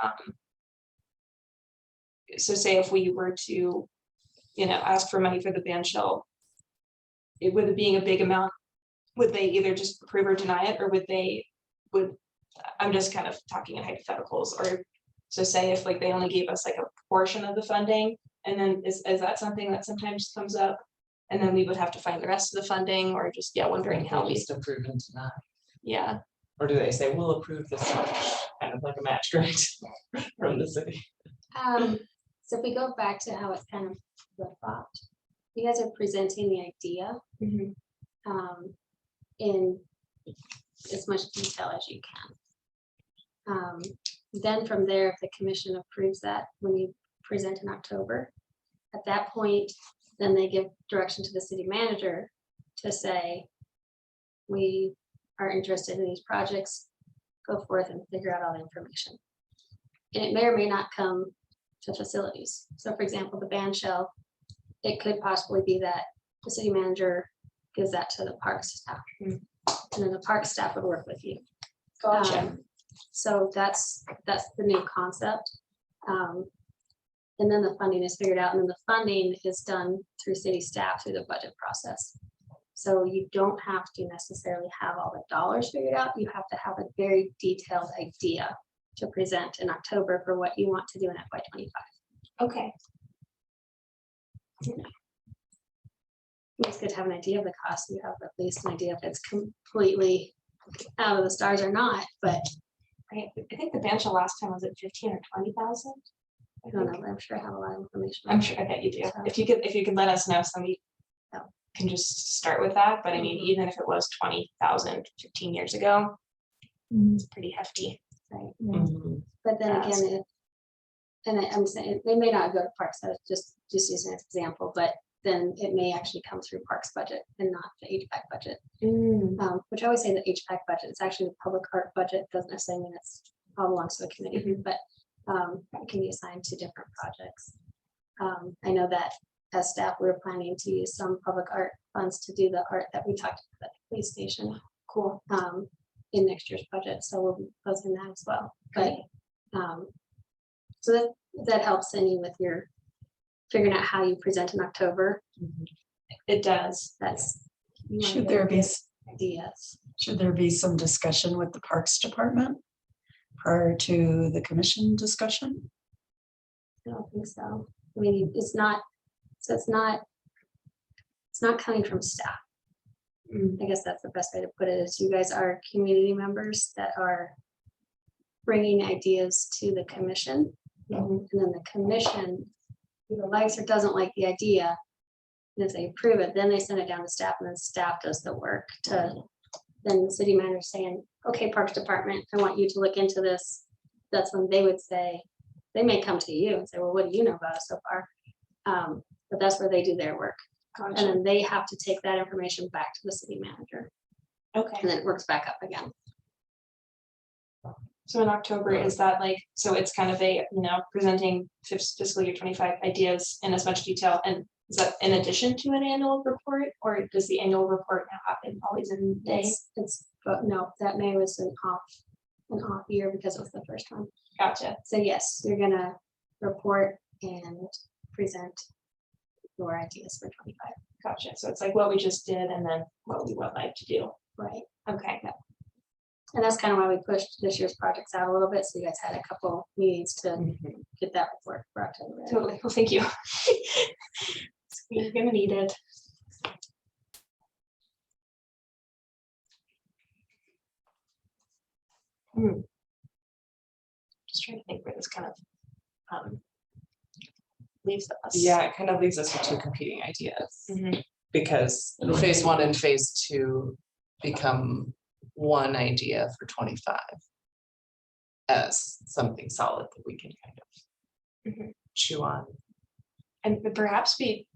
say if we were to, you know, ask for money for the band shell, with it being a big amount, would they either just approve or deny it, or I'm just kind of talking in hypotheticals, or so say if like they only gave us like a portion of the funding, and then is that something that sometimes comes up, and then we would have to find the rest of the funding, or just wondering how we Just approve and deny. yeah. Or do they say, we'll approve this much, kind of like a match grant from the city? So if we go back to how it's kind of flip-flopped, you guys are presenting the idea Mhm. in as much detail as you can. Then from there, if the commission approves that when you present in October, at that point, then they give direction to the city manager to say, we are interested in these projects, go forth and figure out all the information. And it may or may not come to facilities. So for example, the band shell, it could possibly be that the city manager gives that to the parks staff. And then the park staff would work with you. Gotcha. So that's the new concept. And then the funding is figured out, and then the funding is done through city staff through the budget process. So you don't have to necessarily have all the dollars figured out. You have to have a very detailed idea to present in October for what you want to do in FY 25. Okay. It's good to have an idea of the cost. You have at least an idea if it's completely out of the stars or not, but I think the band shell last time was at 15 or 20,000. I don't know, but I'm sure I have a lot of information. I'm sure, I bet you do. So- If you could let us know, somebody Yeah. can just start with that. But I mean, Mhm. even if it was 20,000 15 years ago, it's pretty hefty. Right. Mhm. But then Ask. again, I'm saying, they may not go to parks, I was just using an example, but then it may actually come through parks budget and not the HVAC budget. Which I always say the HVAC budget, it's actually the public art budget, doesn't necessarily mean it's all belongs to the committee, but it can be assigned to different projects. I know that as staff, we were planning to use some public art funds to do the art that we talked about at the police station. Cool. In next year's budget, so we'll be posting that as well. But so that helps any with your figuring out how you present in October. It does. That's you wanna Should get there be, good ideas. should there be some discussion with the Parks Department prior to the commission discussion? I don't think so. I mean, it's not it's not coming from staff. Mm. I guess that's the best way to put it, is you guys are community members that are bringing ideas to the commission. Mhm. And then the commission either likes or doesn't like the idea. And if they approve it, then they send it down to staff, and then staff does the work to, then the city manager saying, okay, Parks Department, I want you to look into this. That's when they would say, they may come to you and say, well, what do you know about it so far? But that's where they do their work. And Gotcha. then they have to take that information back to the city manager, Okay. and then it works back up again. So in October, is that like, so it's kind of a, presenting fiscal year 25 ideas in as much detail, and is that in addition to an annual report, or does the annual report now happen always in May? But no, that May was an off year because it was the first one. Gotcha. So yes, you're gonna report and present your ideas for 25, Gotcha. So it's like what we just did and then what we would like to do. right? Okay. And that's kind of why we pushed this year's projects out a little bit, so you guys had a couple meetings to get that report for October. Totally. Well, thank you. We're gonna need it. Just trying to think where this kind of leaves us. Yeah, it kind of leaves us with two competing ideas. Mhm. Because phase 1 and phase 2 become one idea for 25 as something solid that we can kind of Mhm. chew on. And perhaps we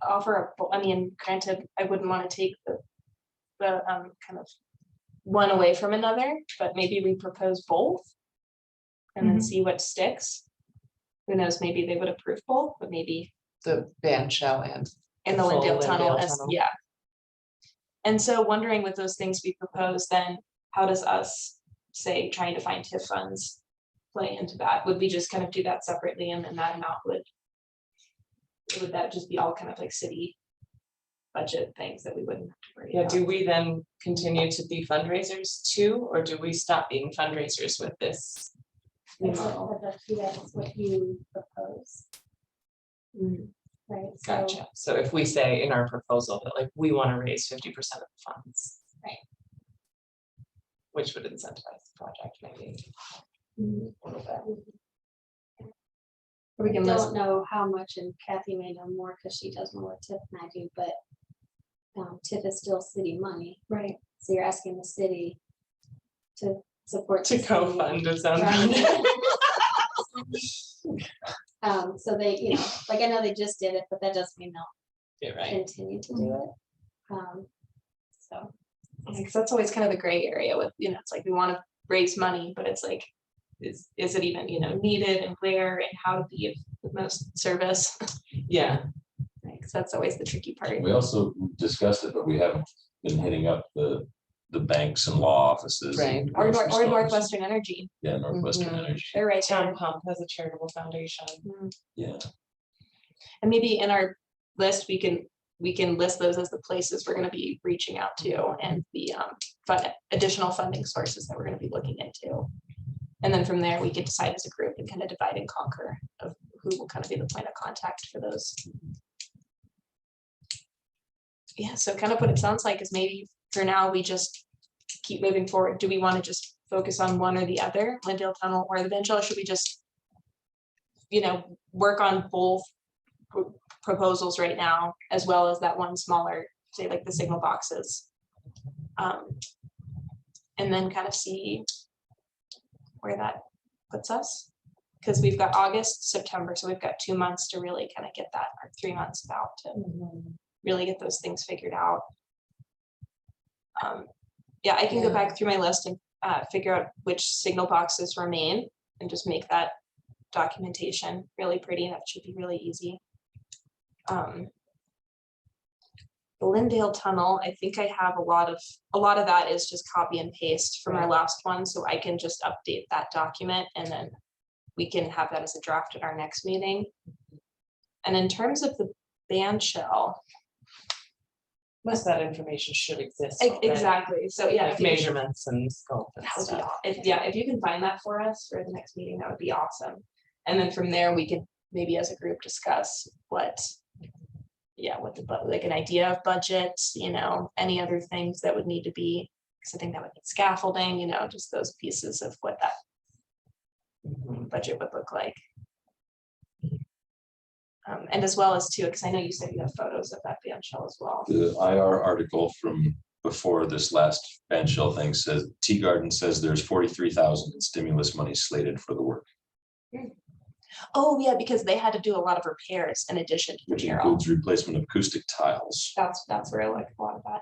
offer, I mean, granted, I wouldn't want to take the kind of one away from another, but maybe we propose both and then see what sticks. Who knows, maybe they would approve both, but maybe The band shell and in the full Lindale Tunnel Lindale as, Tunnel. yeah. And so wondering with those things we propose, then how does us say trying to find TIF funds play into that? Would we just kind of do that separately, and then that amount would that just be all kind of like city budget things that we wouldn't have to worry Yeah, about? do we then continue to be fundraisers too, or do we stop being fundraisers with this? It's up to you guys what you propose, Mm. right? So- Gotcha. So if we say in our proposal that like we want to raise 50% of the funds. Right. Which would incentivize the project maybe. Mm. A little bit. We I can don't list, know how much, and Kathy may know more because she does more TIF than I do, but TIF is still city money, right, so you're asking the city to support. To the city. co-fund its own Right. project. So they, like I know they just did it, but that doesn't mean they'll Yeah, right. continue to do it. So, because that's always kind of the gray area with, it's like we want to raise money, but it's like, is it even, needed, and where, and how to be of the most service? Yeah, Because that's always the tricky part. We also discussed it, but we haven't been hitting up the banks and law offices. and Right. Or grocery stores. Northwestern Energy, Yeah, Northwestern Mhm. Energy, they're right Town there. Pump has a charitable foundation. yeah. And maybe in our list, we can list those as the places we're gonna be reaching out to, and the additional funding sources that we're gonna be looking into. And then from there, we can decide as a group and kind of divide and conquer of who will kind of be the point of contact for those. Yeah, so kind of what it sounds like is maybe for now, we just keep moving forward. Do we want to just focus on one or the other, Lindale Tunnel or the bench, or should we just, work on both proposals right now, as well as that one smaller, say like the signal boxes? And then kind of see where that puts us. Because we've got August, September, so we've got 2 months to really kind of get that, or 3 months about to really get those things figured out. Yeah, I can go back through my list and figure out which signal boxes remain and just make that documentation really pretty. That should be really easy. The Lindale Tunnel, I think I have a lot of that is just copy and paste from our last one, so I can just update that document and then we can have that as a draft at our next meeting. And in terms of the band shell, Most of that information should exist. already, exactly. So yeah, like if you- measurements and scope and that would be stuff. if you can find that for us for the next meeting, that would be awesome. And then from there, we could maybe as a group discuss what, yeah, what the, like an idea of budget, any other things that would need to be, because I think that would need scaffolding, just those pieces of what that budget would look like. And as well as too, because I know you said you have photos of that band shell as well. The IR article from before this last band shell thing says, Tea Garden says there's 43,000 in stimulus money slated for the work, Oh, yeah, because they had to do a lot of repairs in addition to the which mural. includes replacement of acoustic tiles. That's where I like a lot of that.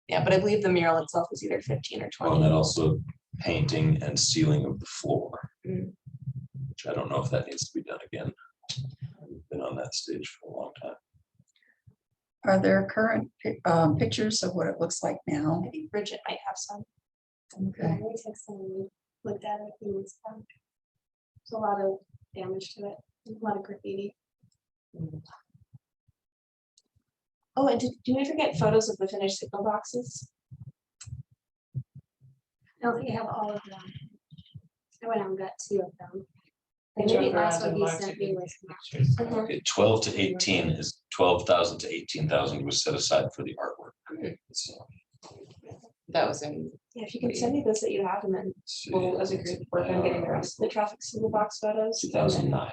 Yeah, but I believe the mural itself is either 15 or 20. Well, and then also painting and sealing of the floor, Mm. which I don't know if that needs to be done again. I've been on that stage for a long time. Are there current pictures of what it looks like now? I think Bridget might have some. Okay. We took some, we looked at it, and it's there's a lot of damage to it, a lot of graffiti. Oh, and did we forget photos of the finished signal boxes? I don't think I have all of them. I went out and got 2 of them. And maybe last one he sent me was. Okay, 12 to 18 is 12,000 to 18,000 was set aside for the artwork. So, That was in, Yeah, if you can send me those that you have, and then we'll, as a group, work on getting the rest of the traffic signal box photos. and then 2009.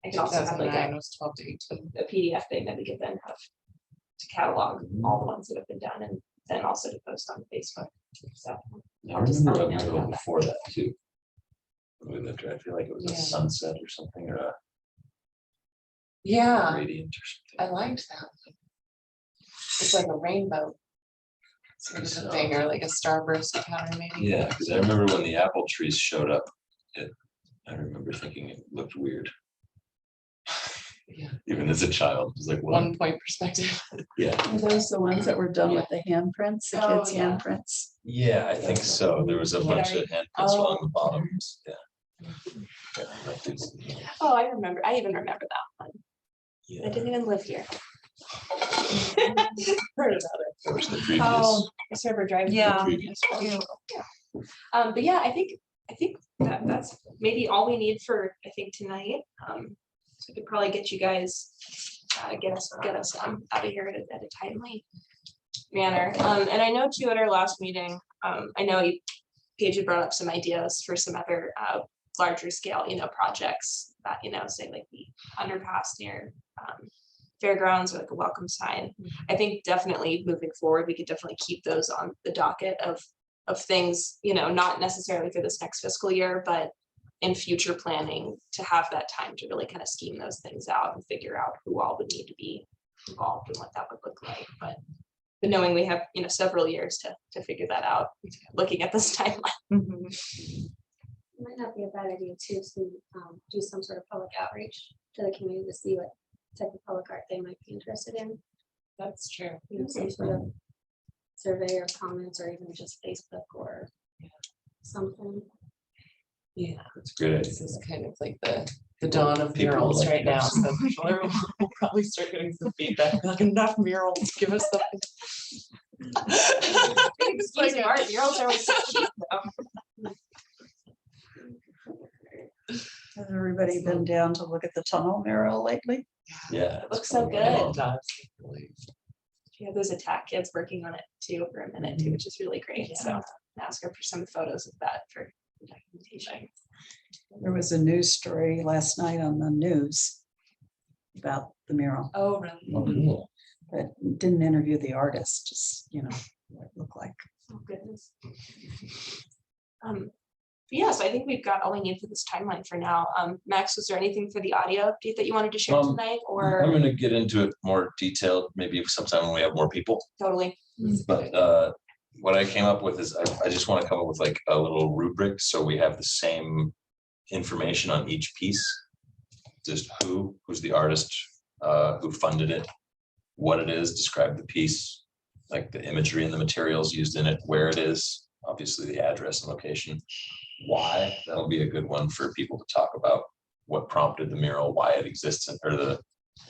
I can also have like 2009 was 12 to 18. a PDF thing that we could then have to catalog all the ones that have been done, and then also to post on Facebook. So I I'll just remember let a you know mural about that. before that too. We lived there, I feel like it was a Yeah. sunset or something, or a Yeah, gradient or I liked that. It's like a rainbow sort of a thing, or like a starburst pattern maybe. something. Yeah, because I remember when the apple trees showed up, I remember thinking it looked weird. Yeah. Even as a child, it was like, what? 1 point perspective. Yeah, Are those the ones that were done with the handprints, the Oh, kids' yeah. handprints? yeah, I think so. There was a bunch of handprints along the bottoms, yeah. Yeah, like these- Oh, I remember. I even remember that one. I yeah, didn't even live here. Heard about it. that was the previous. Oh, I remember driving. Yeah. previous one. But yeah, I think that's maybe all we need for, I think, tonight. So we could probably get you guys, get us out of here at a timely manner. And I know too, at our last meeting, I know Paige had brought up some ideas for some other larger scale, projects that, say like the underpass near fairgrounds, or like a welcome sign. I think definitely moving forward, we could definitely keep those on the docket of things, not necessarily for this next fiscal year, but in future planning, to have that time to really kind of scheme those things out and figure out who all would need to be involved and what that would look like. But knowing we have, several years to figure that out, looking at this timeline. Mhm. It might not be a bad idea too, to do some sort of public outreach to the community to see what type of public art they might be interested in. That's true. Some sort of survey or comments, or even just Facebook or something. Yeah, That's a great idea. this is kind of like the dawn of People murals like right to now, have so people will probably start getting some feedback, like enough murals, give us something. It's like a- Art murals are always so cheap, though. Has everybody been down to look at the tunnel mural lately? Yeah. It looks so it's good. going It does, really. Yeah, those attack kids working on it too for a minute too, which is really great. So ask her for some photos of that for documentation. There was a news story last night on the news about the mural, Oh, really? on. Oh, cool. but didn't interview the artist, just, what it looked like. Oh, goodness. Yeah, so I think we've got all we need for this timeline for now. Max, was there anything for the audio update that you wanted to share tonight, I'm or gonna get into it more detailed, maybe sometime when we have more people, totally? but what I came up with is I just want to come up with like a little rubric, so we have the same information on each piece. Just who's the artist, who funded it, what it is, describe the piece, like the imagery and the materials used in it, where it is, obviously the address and location. Why, that'll be a good one for people to talk about, what prompted the mural, why it exists, or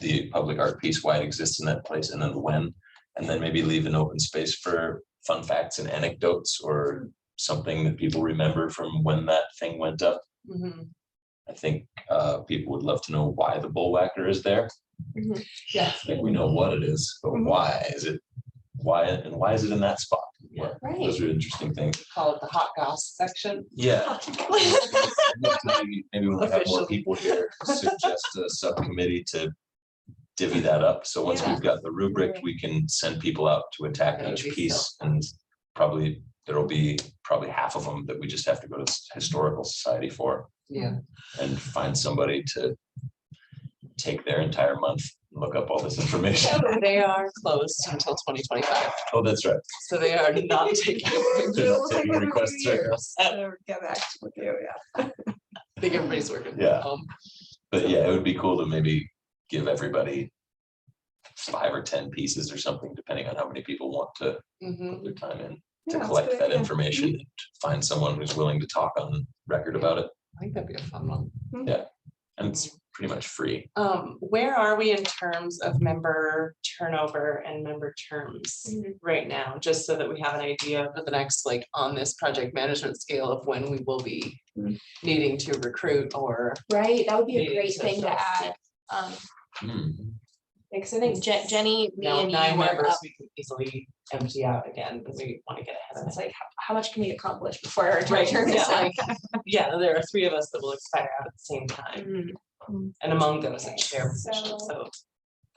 the public art piece, why it exists in that place, and then the when. And then maybe leave an open space for fun facts and anecdotes, or something that people remember from when that thing went up. Mhm. I think people would love to know why the bullwhacker is there. Yeah. Like we know what it is, but why is it? Why is it in that spot? What- Right. Those are interesting things. Call it the hot goss section. Yeah. Maybe when we have more people here, suggest a subcommittee to divvy that up. So once Yeah. we've got the rubric, we can send people out to attack That would each be piece, and probably there'll be half of them that we just have to go to historical society for Yeah. and find somebody to take their entire month and look up all this information. They are closed until 2025, Oh, that's right. so they are not taking. They're not taking requests right now. So get back with you, yeah. I think everybody's working. Yeah. from home. But yeah, it would be cool to maybe give everybody 5 or 10 pieces or something, depending on how many people want to Mhm. put their time in Yeah, to that's a collect good that idea. information and find someone who's willing to talk on record about it. I think that'd be a fun one. And it's pretty much free. Where are we in terms of member turnover and member terms right now? Just so that we have an idea for the next, like, on this project management scale of when we will be needing to recruit or. Right, that would be a Meetings great and thing to stuff, add. Hmm. Because I think Jenny, me Now, and you 9 were members, up. we can easily empty out again, but we want to get ahead of It's it. like, how much can we accomplish before our Right, term is yeah, up? like, yeah, there are 3 of us that will expire out at the same time, and among those, a chair position, so.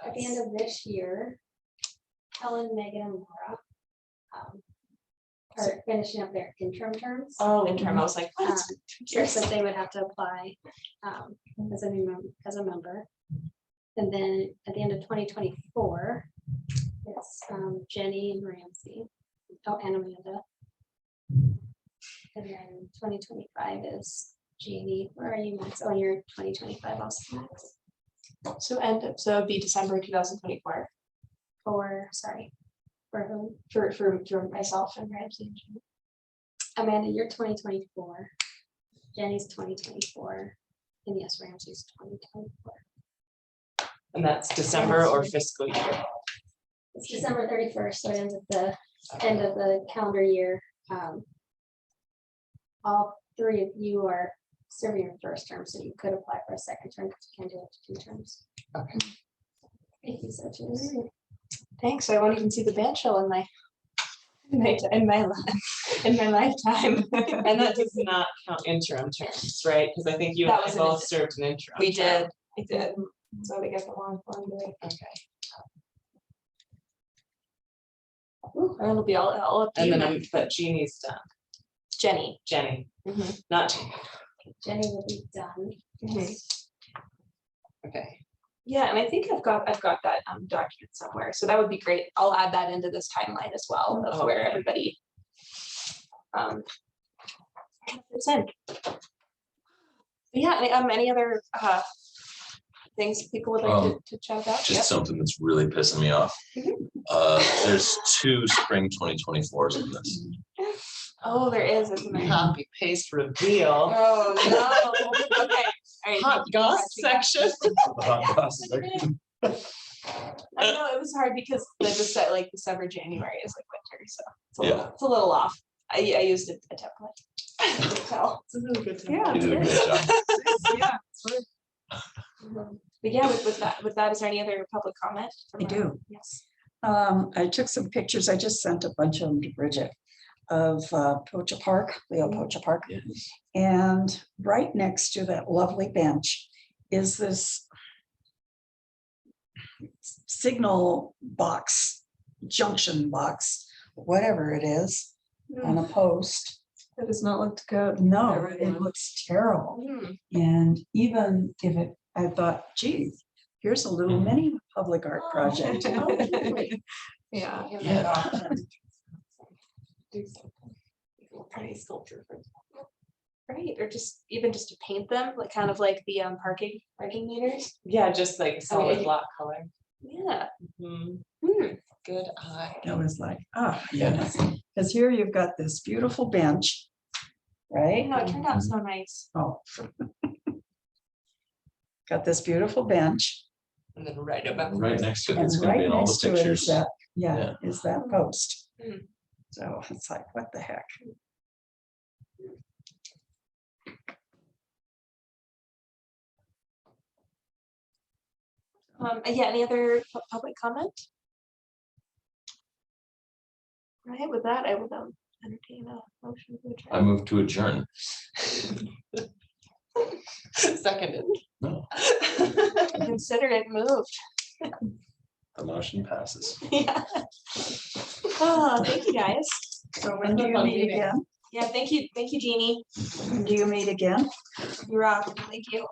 At the end of this year, Helen, Megan, and Laura are finishing up their interim terms. Oh, interim, I was like, what? Um, Such that they would have to apply as a new member. And then at the end of 2024, it's Jenny and Ramsey, and Amanda. And then 2025 is Jeannie. Where are you, Max? Oh, you're 2025 also, Max. So it'd be December 2024 For whom? for myself and Ramsey. and Jenny. Amanda, you're 2024. Jenny's 2024. And yes, Ramsey's 2024. And that's December or fiscal year? It's December 31st, so it ends at the end of the calendar year. All 3 of you are serving your first term, so you could apply for a second term, because you can do it to 2 terms. Okay. If you so choose. Thanks, I won't even see the band shell in my lifetime. And that does not count interim terms, right? Because I think you and That I was an both inter- served an interim. We term. did. So we got the long day. Okay. Ooh, and it'll be all up to And you, then, but Jeannie's done. Jenny. Jenny, Mhm. not Jeannie. Jenny will be done. Okay. Yeah, and I think I've got that document somewhere, so that would be great. I'll add that into this timeline as well of where Okay. everybody. It's in. Yeah, any other things people would like to chat about? Just Yep. something that's really pissing me off. There's 2 spring 2024s in this. Oh, there is, isn't there? Copy paste reveal. Oh, no. Okay. All right. Hot goss section. I know it was hard because like December, January is like winter, so Yeah. it's a little off. I used a template. I can tell. It's a really good to Yeah. You did a great job. Yeah. But yeah, with that, is there any other public comment? from I our- do. Yes. I took some pictures. I just sent a bunch of them to Bridget of Pocha Park, Leo Pocha Park. And right next to that lovely bench is this signal box, junction box, whatever it is, on a post. That does not look good. No, Right. it looks terrible. Hmm. And even if it, I thought, geez, here's a little mini public art project. Yeah. Yeah. do something. Pretty sculpture for. Right, or even just to paint them, like kind of like the parking meters. Yeah, just like solid Okay. block color. Yeah. Mhm. Hmm. Good eye. I was like, oh, yes, because here you've got this beautiful bench, right? No, it turned out so nice. Oh. Got this beautiful bench, And then right about. Right next to it, and it's gonna be right in all the next to it is pictures. that, Yeah. is that post. Mm. So it's like, what the heck? Yeah, any other public comment? Right, with that, I would entertain a motion to I adjourn. move to adjourn. Seconded. No, Consider it moved. the motion passes. Yeah. Oh, thank you, guys. So when do you meet again? Yeah, thank you, Jeannie. When do you meet again? You're off. Thank you.